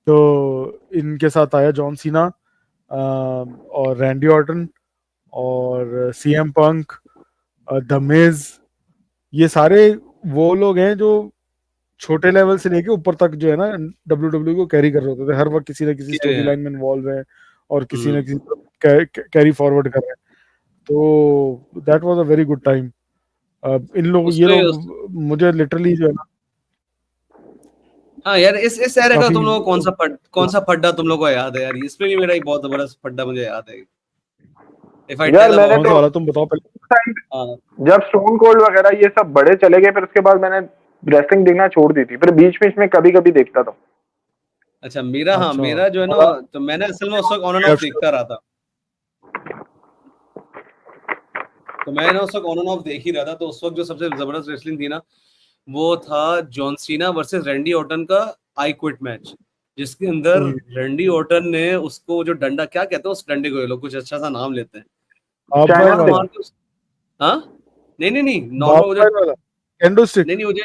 तो इनके साथ आया जॉन सीना और रैंडी ऑर्टन और सीएम पंक, द मिज। ये सारे वो लोग हैं जो छोटे लेवल से लेके ऊपर तक जो है ना डब्ल्यू को कैरी कर रहे होते थे, हर वक्त किसी ना किसी क्या स्टोरी है, लाइन में इन्वॉल्व है और किसी ना हम्म, किसी कैरी फॉरवर्ड कर रहे हैं। तो that was a very good time. इन लोग ये उसमें लोग मुझे लिटरली जो है ना हाँ यार, इस एरा का काफी तुम लोग कौन सा फड्डा तुम लोग को याद है यार? इसमें भी मेरा एक बहुत जबरदस्त फड्डा मुझे याद है, इफ आई यार टेल मैंने अबाउट कौन सा इट। वाला तुम बताओ पहले। हाँ, जब स्टोन कोल्ड वगैरह ये सब बड़े चले गए फिर उसके बाद मैंने रेसलिंग देखना छोड़ दी थी, फिर बीच बीच में कभी कभी देखता था। अच्छा, मेरा, हाँ अच्छा, मेरा जो है ना, हमारा तो मैंने असल में उस वक्त ऑन एंड ऑफ देखता रहा था, तो मैं ना उस वक्त ऑन एंड ऑफ देख ही रहा था। तो उस वक्त जो सबसे जबरदस्त रेसलिंग थी ना, वो था John Cena versus Randy Orton का आई क्विट मैच, जिसके अंदर रैंडी ऑर्टन ने उसको जो डंडा, क्या कहते हैं उस डंडे को, ये लोग कुछ अच्छा सा नाम लेते हैं, हाफ वायर मार चैनल वाला, मार के हाँ, नहीं नहीं नहीं, नॉर्मल हाफ वो जो, वायर वाला, कैंडो स्टिक, नहीं नहीं, वो जो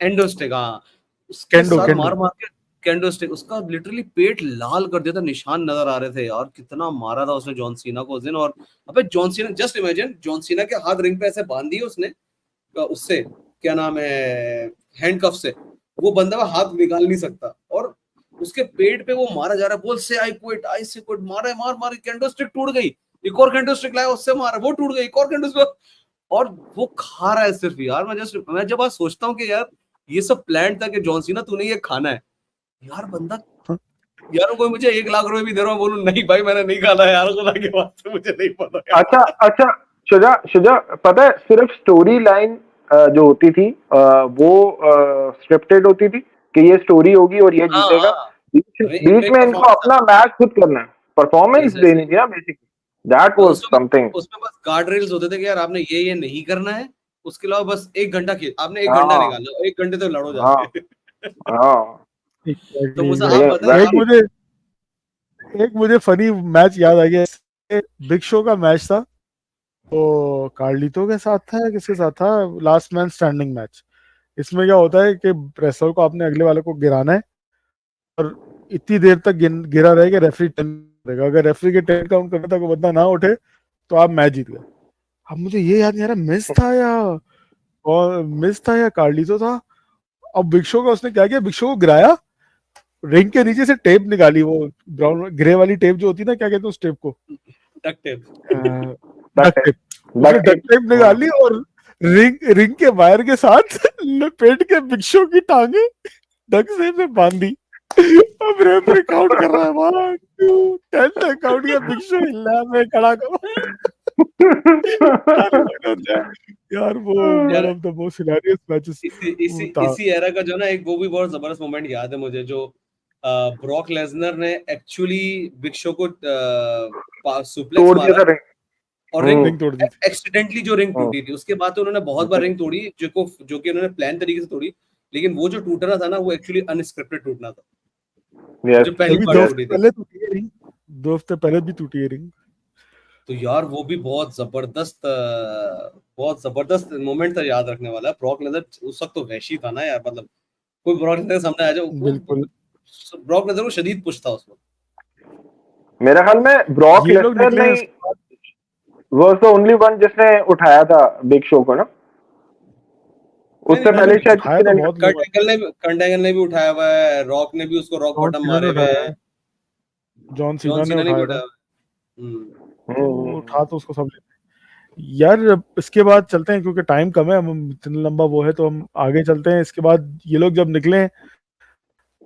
एंडोस्टिक, हाँ, उसके कैंडो साथ कैंडो। मार मार के, कैंडोस्टिक, उसका लिटरली पेट लाल कर दिया था, निशान नजर आ रहे थे यार, कितना मारा था उसने जॉन सीना को उस दिन। और अबे John Cena, just imagine, John Cena के हाथ रिंग पे ऐसे बांध दिए उसने, उससे क्या नाम है, हैंडकफ से, वो बंदा वो हाथ निकाल नहीं सकता, और उसके पेट पे वो मारा जा रहा है, बोल से आई क्विट, आई से क्विट, मारा, मार मार, कैंडोस्टिक टूट गई, एक और कैंडोस्टिक लाया उससे मारा, वो टूट गई, एक और कैंडोस्टिक, और वो खा रहा है सिर्फ यार। मैं जब आज सोचता हूँ कि यार ये सब प्लान था कि जॉन सीना तूने ये खाना है, यार बंदा, यार कोई मुझे 1 लाख रुपए भी दे रहा हूँ, बोलूं नहीं भाई मैंने नहीं खाना यार, खुदा के वास्ते मुझे नहीं पता अच्छा यार। अच्छा, शुजा शुजा, पता है सिर्फ स्टोरी लाइन जो होती थी वो स्क्रिप्टेड होती थी, कि ये स्टोरी होगी और ये हाँ जीतेगा। हाँ बीच में इनको परफॉर्मेंस अपना मैच खुद करना है, परफॉर्मेंस सही देनी थी ना बेसिकली, दैट वाज उसमें समथिंग। उसमें बस गार्ड रेल्स होते थे कि यार आपने ये नहीं करना है, उसके अलावा बस 1 घंटा खेल, आपने 1 घंटा हाँ निकाला, 1 घंटे तो लड़ो हाँ जाके। हाँ तो एग्जैक्टली मुझे आप एग्जैक्टली। बताएं एक आप। मुझे एक मुझे फनी मैच याद आ गया, बिग शो का मैच था, तो कार्लितो के साथ था या किसके साथ था, लास्ट मैन स्टैंडिंग मैच। इसमें क्या होता है कि रेसलर को आपने अगले वाले को गिराना है और इतनी देर तक गिरा रहेगा, रेफरी 10 करेगा, अगर रेफरी के 10 काउंट करने तक वो बंदा ना उठे तो आप मैच जीत गए। अब मुझे ये याद नहीं आ रहा मिस था या, और मिस था या कार्लितो था। अब बिग शो का उसने क्या किया, बिग शो को गिराया, रिंग के नीचे से टेप निकाली, वो ब्राउन ग्रे वाली टेप जो होती है ना, क्या कहते हैं उस टेप को, duck tape. Duck duck tape. Tape उसने डक डक टेप। टेप निकाली और रिंग रिंग के वायर के साथ लपेट के बिग शो की टांगे ढंग से में बांध दी। अब रेफरी काउंट कर रहा है, 1 2 10 तक काउंट किया, बिग शो हिला में खड़ा करो। क्या लगा था यार, वो वन यार of the most hilarious matches इसी था। इसी एरा का जो ना एक वो भी बहुत जबरदस्त मोमेंट याद है मुझे, जो ब्रॉक लेसनर ने एक्चुअली बिग शो को सुप्लेक्स तोड़ दिया मारा था रिंग। और रिंग रिंग तोड़ दी थी। एक्सीडेंटली जो रिंग टूटी थी, उसके बाद तो उन्होंने बहुत बार रिंग तोड़ी, जो कि उन्होंने प्लान तरीके से तोड़ी, लेकिन वो जो टूटना था ना वो एक्चुअली अनस्क्रिप्टेड टूटना था, यस जो पहली अभी बार 2 टूटी हफ्ते थी। पहले टूटी है रिंग, 2 हफ्ते पहले भी टूटी है रिंग। तो यार वो भी बहुत जबरदस्त मोमेंट था, याद रखने वाला। ब्रॉक लेसनर उस वक्त तो वहशी था ना यार, मतलब कोई ब्रॉक लेसनर के सामने आ जाओ, बिल्कुल। ब्रॉक लेसनर को शदीद पुश था उस वक्त। मेरे ख्याल में ब्रॉक ये लोग लेसनर निकले ने हैं उसके बाद, वाज द ओनली वन जिसने उठाया था बिग शो को ना, नहीं उससे नहीं, नहीं पहले नहीं शायद उठाया किसी तो ने नहीं। बहुत लोग हैं। कर्ट एंगल ने भी उठाया हुआ है, रॉक ने भी उसको रॉक जॉन बॉटम सीना ने मारे हुए उठाया हैं, है, जॉन जॉन सीना ने सीना ने भी उठाया था, उठाया हुआ है। तो उठा तो उसको सब लेते हैं। यार इसके बाद चलते हैं क्योंकि टाइम कम है, हम इतना लंबा वो है तो हम आगे चलते हैं। इसके बाद ये लोग जब निकले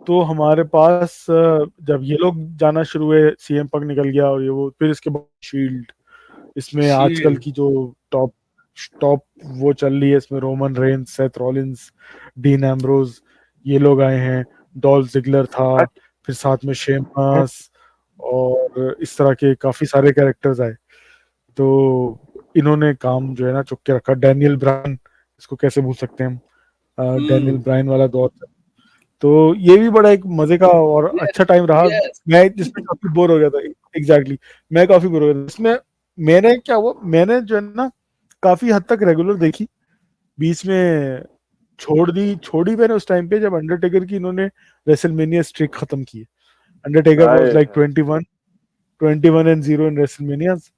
तो हमारे पास जब ये लोग जाना शुरू हुए, सीएम पंक निकल गया और ये वो, फिर इसके बाद शील्ड, इसमें आजकल शील्ड। की जो टॉप टॉप वो चल रही है, इसमें Roman Reigns, Seth Rollins, dean Ambrose, ये लोग आए हैं, डॉल्फ जिगलर था, फिर साथ में शेमस, और इस तरह के काफी सारे कैरेक्टर्स आए। तो इन्होंने काम जो है ना चुप के रखा। डैनियल ब्रायन, इसको कैसे भूल सकते हैं हम, डैनियल ब्रायन वाला दौर था। तो ये भी बड़ा एक मजे का और अच्छा टाइम रहा। यस। मैं जिसमें काफी बोर हो गया था, एग्जैक्टली मैं काफी बोर हो गया था इसमें। मैंने क्या हुआ, मैंने जो है ना काफी हद तक रेगुलर देखी, बीच में छोड़ी मैंने उस टाइम पे जब अंडरटेकर की इन्होंने रेसलमेनिया स्ट्रिक खत्म की। अंडरटेकर वाज लाइक 21-0 इन रेसलमेनियाज,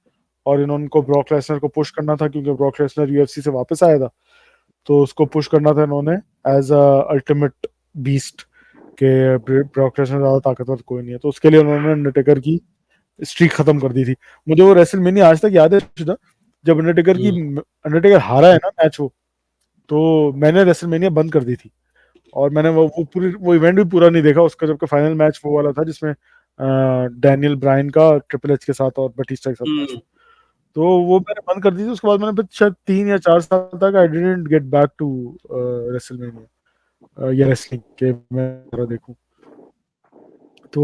और इनको ब्रॉक लेसनर को पुश करना था क्योंकि ब्रॉक लेसनर यूएफसी से वापस आया था, तो उसको पुश करना था इन्होंने एज अ अल्टीमेट बीस्ट के ब्रॉक लेसनर ज्यादा ताकतवर कोई नहीं है, तो उसके लिए उन्होंने अंडरटेकर की स्ट्रीक खत्म कर दी थी। मुझे वो रेसलमेनिया आज तक याद है शुदा, जब अंडरटेकर हारा है ना मैच वो, तो मैंने रेसलमेनिया बंद कर दी थी और मैंने वो पूरी वो इवेंट भी पूरा नहीं देखा उसका, जबकि फाइनल मैच वो वाला था जिसमें डैनियल ब्रायन का ट्रिपल एच के साथ और बटिस्टा के साथ मैच था। तो वो मैंने बंद कर दी थी। उसके बाद मैंने फिर शायद 3 या 4 साल तक I didn't get back to WrestleMania या रेसलिंग के मैं जरा देखूं। तो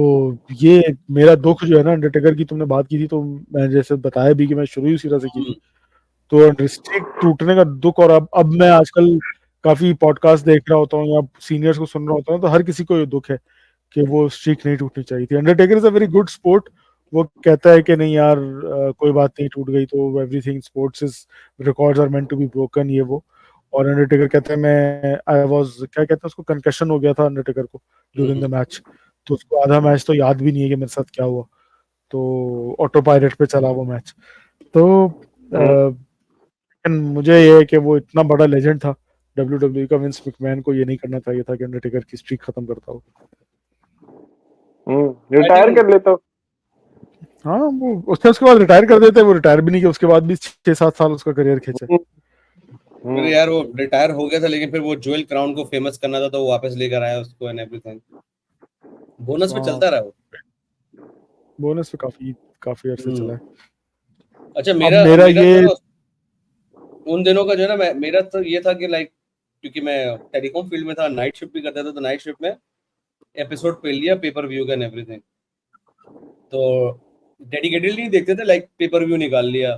ये मेरा दुख जो है ना, अंडरटेकर की तुमने बात की थी तो मैं जैसे बताया भी कि मैं शुरू ही उसी तरह से की थी, तो स्ट्रीक टूटने का दुख। और अब मैं आजकल काफी पॉडकास्ट देख रहा होता हूँ या सीनियर्स को सुन रहा होता हूँ, तो हर किसी को ये दुख है कि वो स्ट्रीक नहीं टूटनी चाहिए थी। Undertaker is a very good sport, वो कहता है कि नहीं यार कोई बात नहीं, टूट गई तो everything sports is, records are meant to be broken, ये वो। और अंडरटेकर कहता है मैं आई वाज, क्या कहते हैं उसको, कंकशन हो गया था अंडरटेकर को ड्यूरिंग द मैच, तो उसको आधा मैच तो याद भी नहीं है कि मेरे साथ क्या हुआ, तो ऑटो पायलट पे चला वो मैच। तो लेकिन मुझे ये है कि वो इतना बड़ा लेजेंड था डब्ल्यू का, विंस मैकमैन को ये नहीं करना चाहिए था कि अंडरटेकर की स्ट्रीक खत्म करता हो। रिटायर कर लेता। हाँ वो उसके बाद रिटायर कर देते, वो रिटायर भी नहीं किया, उसके बाद भी 6-7 साल उसका करियर खींचा। फिर यार वो रिटायर हो गया था, लेकिन फिर वो जोएल क्राउन को फेमस करना था तो वो वापस लेकर आया उसको एंड एवरीथिंग, बोनस पे चलता रहा वो। बोनस पे काफी काफी अरसे चला है। अच्छा अब मेरा मेरा मेरा ये तो ना उन दिनों का जो है ना, मेरा तो ये था कि लाइक क्योंकि मैं टेलीकॉम फील्ड में था, नाइट शिफ्ट भी करता था, तो नाइट शिफ्ट में एपिसोड पे लिया पेपर व्यू का एंड एवरीथिंग, तो डेडिकेटेडली नहीं देखते थे, लाइक पेपर व्यू निकाल लिया।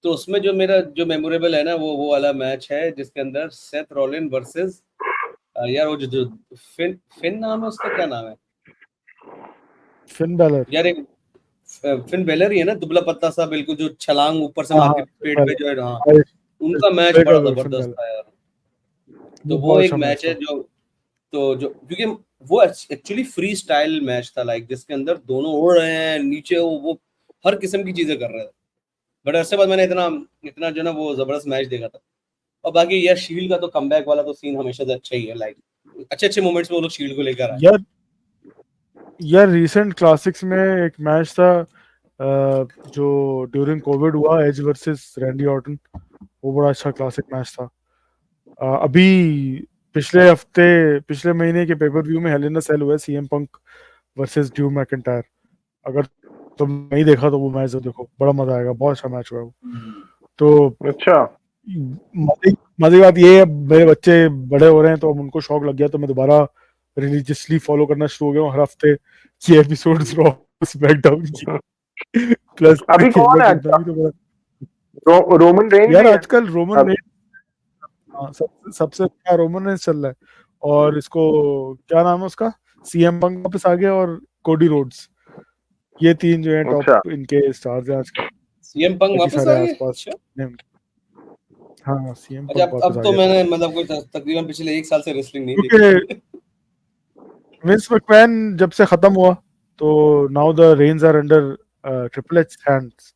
तो उसमें जो मेरा जो मेमोरेबल है ना, वो वाला मैच है जिसके अंदर सेथ रॉलिन वर्सेस यार वो जो फिन फिन नाम है उसका, क्या नाम है फिन बैलर। यार, एक फिन बेलर ही है ना, दुबला पतला सा बिल्कुल, जो छलांग ऊपर से हाँ मार हाँ, के फिन पेट पे जो है, हाँ, बैलर। उनका मैच देखा बड़ा था फिन जबरदस्त बैलर, था यार। तो वो वो बहुत एक अच्छा मैच मैच है था। जो, तो जो क्योंकि वो एक्चुअली फ्री स्टाइल मैच था, लाइक जिसके अंदर दोनों उड़ रहे हैं नीचे, वो हर किस्म की चीजें कर रहे थे। बट उसके बाद मैंने इतना इतना जो ना वो जबरदस्त मैच देखा था। और बाकी यार शील्ड का तो कमबैक वाला तो सीन हमेशा से अच्छा ही है, लाइक अच्छे अच्छे मोमेंट्स में वो लोग शील्ड को लेकर आए। यार यार रिसेंट क्लासिक्स में एक मैच था जो ड्यूरिंग कोविड हुआ, एज वर्सेस रैंडी ऑर्टन। वो बड़ा अच्छा क्लासिक मैच था। अभी पिछले महीने के पेपर व्यू में हेल इन अ सेल हुआ है, CM Punk versus Drew McIntyre. अगर तुम नहीं देखा तो वो मैच देखो, बड़ा मजा आएगा, बहुत अच्छा मैच हुआ वो। तो अच्छा। मजे की बात ये है, मेरे बच्चे बड़े हो रहे हैं तो अब उनको शौक लग गया, तो मैं दोबारा रिलीजियसली फॉलो करना शुरू हो गया हूँ, हर हफ्ते ये एपिसोड्स रॉ स्मैकडाउन की प्लस अभी खेलना कौन है कूदना अच्छा? भी तो बड़ा। रोमन रेंज यार ही है आजकल रोमन अब। रेंज, हाँ, सबसे अच्छा रोमन रेंज चल रहा है। और इसको क्या नाम है उसका, सीएम पंक वापस आ गया, और कोडी रोड्स, ये तीन जो है अच्छा। टॉप इनके स्टार्स हैं आजकल। सीएम पंग बाकी वापस सारे आ गए, आसपास अच्छा। हैं उनके। हाँ, सीएम अच्छा, पंक वापस अब आ तो गया मैंने मतलब कोई तकरीबन पिछले 1 साल से रेसलिंग नहीं क्योंकि देखी। विंस मैकमैन जब से खत्म हुआ, तो now the reins are under triple H hands.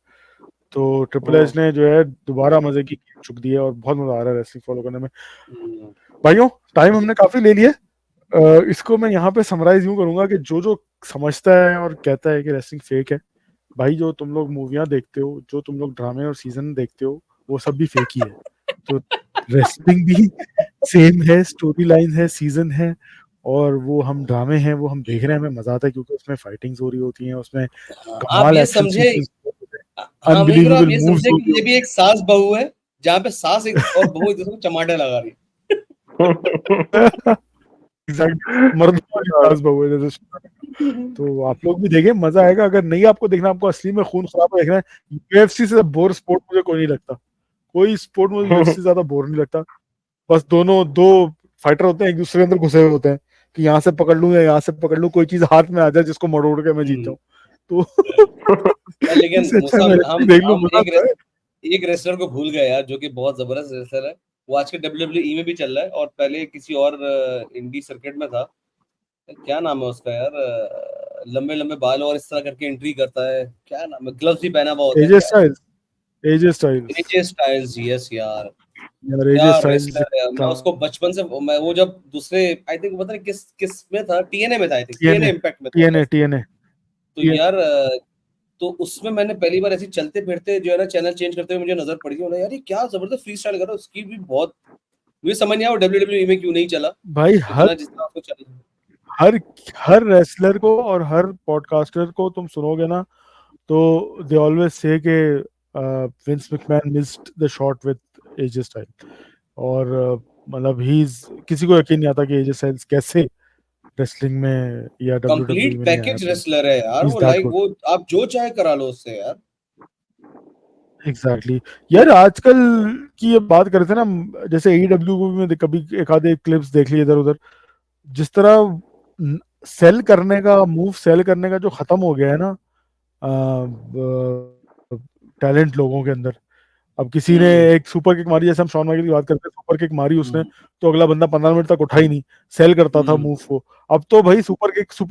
तो ट्रिपल एच ने जो है दोबारा मजे की गेम चुक दी है, और बहुत मजा आ रहा है रेसलिंग फॉलो करने में। भाइयों, टाइम हमने काफी ले लिया। इसको मैं यहाँ पे समराइज यूं करूंगा कि जो जो समझता है और कहता है कि रेसलिंग फेक है, भाई जो तुम लोग मूवियां देखते हो, जो तुम लोग ड्रामे और सीजन देखते हो, वो सब भी फेक ही है। तो रेसलिंग भी सेम है, स्टोरी लाइन है, सीजन है, और वो हम ड्रामे हैं, वो हम देख रहे हैं, हमें मजा आता है क्योंकि उसमें फाइटिंग्स हो रही होती हैं, उसमें आप कमाल ये एक्शन समझे, सीक्वेंस, हाँ वही कह रहा हूँ, आप अनबिलीवेबल ये मूव्स समझे हो कि रही ये भी होती एक सास बहू है, जहाँ पे सास और बहू एक दूसरे को चमाटे लगा रही हैं। एग्जैक्टली, मर्द वाली सास बहू है जैसे। तो आप लोग भी देखें, मजा आएगा। अगर नहीं आपको देखना, आपको असली में खून खराब देखना है, यूएफसी से बोर स्पोर्ट मुझे कोई नहीं लगता। कोई स्पोर्ट मुझे यूएफसी से ज्यादा बोर नहीं लगता। बस दोनों दो फाइटर होते हैं, एक दूसरे के अंदर घुसे हुए होते हैं कि यहाँ से पकड़ लूं या यहाँ से पकड़ लूं, कोई चीज हाथ में आ जाए जिसको मरोड़ के मैं जीत है। जाऊं। तो लेकिन इससे अच्छा मुसा, मैं wrestling देख लूं, हम मजा तो है। एक रेसलर को भूल गए यार, जो कि बहुत जबरदस्त रेसलर है। वो आजकल डब्ल्यूडब्ल्यूई में भी चल रहा है, और पहले किसी और इंडी सर्किट में था। क्या नाम है उसका यार, लंबे लंबे बाल और इस तरह करके एंट्री करता है, क्या नाम है, ग्लव्स भी पहना हुआ होता है, एजे क्या? Styles, AJ Styles. AJ Styles, yes यार। यार क्या एजे स्टाइल्स रेसलर है, मैं उसको बचपन से, मैं वो जब दूसरे, आई थिंक पता नहीं किस किस में था, टीएनए में था, I think TNA TNA, impact में था टीएनए, बस। टीएनए, तो यार तो उसमें मैंने पहली बार ऐसे चलते फिरते जो है ना, चैनल चेंज करते हुए मुझे नजर पड़ी थी, बोला यार ये क्या जबरदस्त फ्री स्टाइल कर रहा है, उसकी भी बहुत, मुझे समझ नहीं आया वो डब्ल्यूडब्ल्यूई में क्यों नहीं चला भाई इतना जितना उसको चला। हर हर रेसलर को और हर पॉडकास्टर को तुम सुनोगे ना, तो दे ऑलवेज से के Vince McMahon missed the shot with AJ style. और मतलब ही किसी को यकीन नहीं आता कि एजे स्टाइल्स कैसे रेसलिंग में या डब्ल्यूडब्ल्यूई कंप्लीट में नहीं आया। पैकेज तो रेसलर है यार ही इज वो, दैट लाइक गुड। वो आप जो चाहे करा लो उससे यार। एग्जैक्टली यार, आजकल की ये बात करते हैं ना, जैसे एईडब्ल्यू को भी मैं कभी एक आधे क्लिप्स देख ली इधर उधर, जिस तरह सेल करने का, मूव सेल करने का जो खत्म हो गया है ना टैलेंट लोगों के अंदर। अब किसी ने एक सुपर किक मारी, जैसे हम शॉन माइकल की बात करते हैं, सुपर किक मारी उसने, तो अगला बंदा 15 मिनट तक उठा ही नहीं, सेल करता था मूव को। अब तो भाई सुपर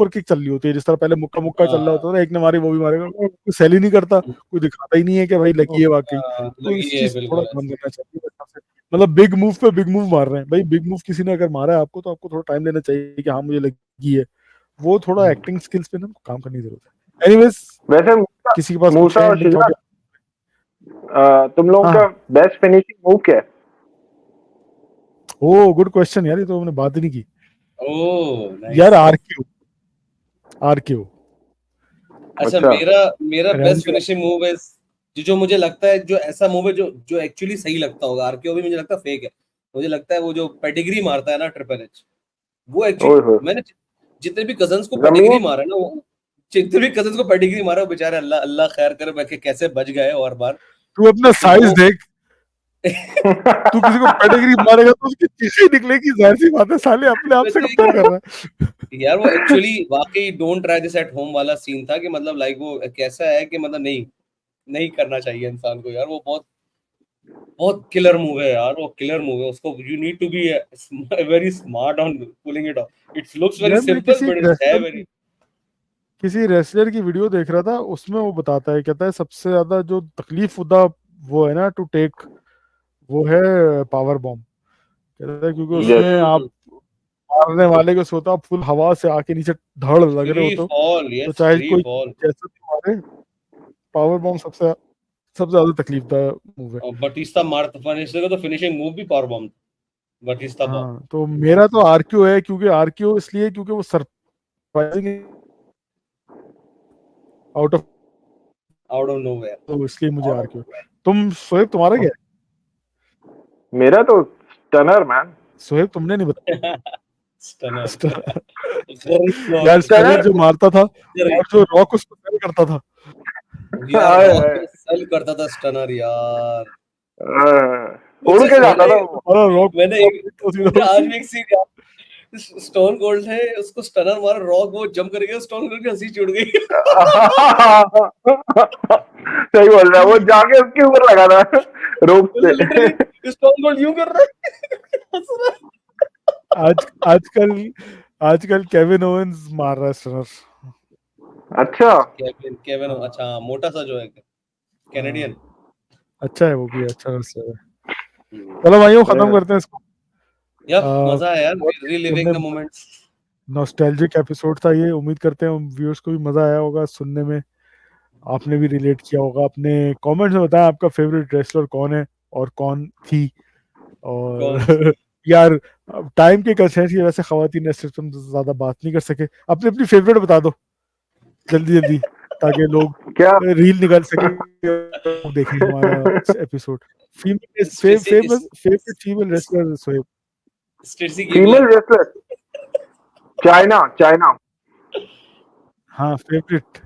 किक चल रही होती है, जिस तरह पहले मुक्का मुक्का चल रहा होता था ना, एक ने मारी वो भी मारेगा, कोई सेल ही नहीं करता, कोई दिखाता ही नहीं है कि भाई लगी है वाकई। तो इस लगी है चीज को थोड़ा बिल्कुल बंद ऐसे। करना चाहिए मेरे ख्याल से। मतलब बिग मूव पे बिग मूव मार रहे हैं भाई, बिग मूव किसी ने अगर मारा है आपको, तो आपको थोड़ा टाइम लेना चाहिए कि हाँ मुझे लगी है। वो थोड़ा एक्टिंग स्किल्स पे ना काम करने की जरूरत है। एनीवेज, वैसे किसी के पास कुछ मूसा है और एंडिंग शिजा, थॉट? तुम लोगों हाँ का हाँ, बेस्ट फिनिशिंग मूव क्या है? ओ गुड क्वेश्चन यार, ये तो हमने बात ही नहीं की। ओह यार नाइस। आरक्यू, आरक्यू, अच्छा, अच्छा। मेरा मेरा बेस्ट रैंडी फिनिशिंग मूव है जो जो मुझे लगता है, जो ऐसा मूव है जो जो एक्चुअली सही लगता होगा, आरकेओ भी मुझे लगता है फेक है, मुझे लगता है वो जो पेडिग्री मारता है ना ट्रिपल एच, वो ओए एक्चुअली होए। मैंने जितने भी कजन्स को जमीन- पेडिग्री मारा ना, वो जितने भी कजन्स को पेडिग्री मारा, वो बेचारे अल्लाह अल्लाह खैर करे, बाकी कैसे बच गए और बार। तू अपना तो साइज वो देख, तू किसी को पेडिग्री मारेगा तो उसकी टीसी निकलेगी, जाहिर सी बात है, साले अपने आप से वैसे कंपेयर कर रहा है। यार वो एक्चुअली वाकई don't try this at home वाला सीन था कि मतलब लाइक वो कैसा है कि मतलब नहीं नहीं करना चाहिए इंसान को यार, वो बहुत बहुत किलर मूव है यार, वो किलर मूव है, उसको you need to be very smart on pulling it off, it looks very यार मैं सिंपल बट इट्स है वेरी। किसी रेसलर की वीडियो देख रहा था, उसमें वो बताता है, कहता है सबसे ज्यादा जो तकलीफ उदा वो है ना टू टेक, वो है पावर बॉम्ब। कहता है क्योंकि उसमें आप मारने वाले को सोता आप फुल हवा से आके नीचे धड़ लग रहे हो, फ्री फॉल, तो यस चाहे फ्री कोई फॉल। कैसे भी मारे, पावर बॉम्ब सबसे सबसे ज्यादा तकलीफ का मूव है। और बटिस्टा मारता फिनिशर का तो फिनिशिंग मूव भी पावर बॉम्ब, बटिस्टा बॉम्ब हाँ तो मेरा तो आरक्यू है, क्योंकि आरक्यू इसलिए क्योंकि वो surprising out of, out of nowhere. तो इसलिए मुझे आरक्यू। तुम सोएब, तुम्हारा क्या है? मेरा तो स्टनर मैन। सोएब तुमने नहीं स्टनर बताया। यार यार स्टनर जो मारता था और जो रॉक उसको सेल करता था, रॉक को सेल करता था स्टनर यार। उड़ के जाता था वो। हमारा रॉक मैंने आज भी एक सीन याद, स्टोन कोल्ड है, उसको स्टनर मारा, रॉक वो जंप कर गया, स्टोन कोल्ड की हंसी छूट गई। सही बोल रहा है, वो जाके उसके ऊपर लगा था रोप से। लिटरली स्टोन कोल्ड यूं कर रहा है, हंस रहा है। आजकल आजकल केविन ओवेंस मार रहा है स्टनर। अच्छा केविन अच्छा मोटा सा जो है कैनेडियन। अच्छा है, वो भी अच्छा रेसलर है। चलो भाइयों, खत्म करते हैं इसको। यार मजा आया यार, रीलिविंग द तुमने मोमेंट्स। नॉस्टैल्जिक एपिसोड था ये, उम्मीद करते हैं व्यूअर्स को भी मजा आया होगा सुनने में, आपने भी रिलेट किया होगा। अपने कमेंट्स में बताएं आपका फेवरेट रेसलर कौन है और कौन थी। और यार टाइम के कंस्ट्रेंट्स की वजह से खवातीन रेसलर्स पे हम ज्यादा बात नहीं कर सके, अपनी अपनी फेवरेट बता दो जल्दी जल्दी, ताकि लोग क्या रील निकाल सके देखें हमारा एपिसोड। फेवरेट फीमेल रेसलर सोएब। Stacy female Keibler. Wrestler? Chyna Chyna हाँ फेवरेट।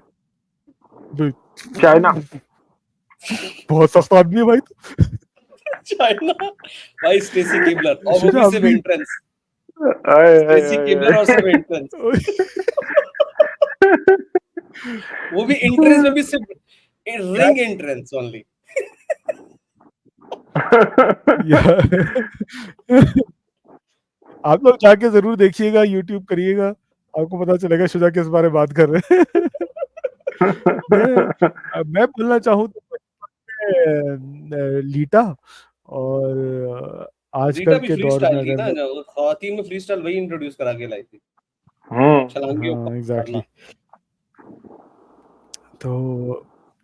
चाइना। बहुत सस्ता आदमी है भाई तो। चाइना भाई, स्टेसी गिबलर, और वो शुजा भी सिर्फ अभी एंट्रेंस, स्टेसी गिबलर और सिर्फ एंट्रेंस, वो भी एंट्रेंस में भी सिर्फ रिंग एंट्रेंस ओनली। आप लोग जाके जरूर देखिएगा, यूट्यूब करिएगा, आपको पता चलेगा शुजा किस बारे में बात कर रहे हैं। मैं बोलना चाहूँ तो लीटा, और रीटा आजकल भी के फ्री दौर में स्टाइल थी अगर ना, जो खवातीन में फ्री स्टाइल वही इंट्रोड्यूस करा के लाई थी, छलांगियों हाँ का एग्जैक्टली। मारना। तो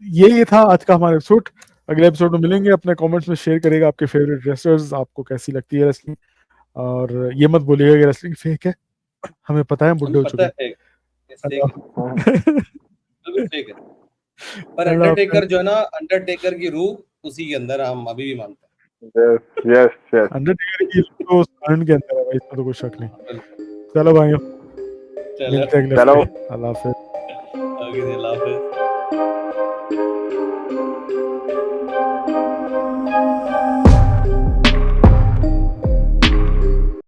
ये था आज का हमारा एपिसोड। अगले एपिसोड में मिलेंगे। अपने कमेंट्स में शेयर करिएगा आपके फेवरेट रेसलर्स, आपको कैसी लगती है रेसलिंग, और ये मत बोलिएगा कि रेसलिंग फेक है, हमें पता है, हम बुढ़े हमें हो पता चुके है हैं। बिल्कुल फेक है, पर अल्लाह हाफ़िज़। अंडरटेकर जो है ना, अंडरटेकर की रूह उसी के अंदर हम अभी भी मानते यस यस यस। अंडरटेकर की तो स्टर्न के अंदर है भाई, इसमें तो कोई शक नहीं। हैं। चलो भाइयों, चलो मिलते हैं अगले चलो हफ्ते। अल्लाह हाफ़िज़। आगे अल्लाह हाफ़िज़।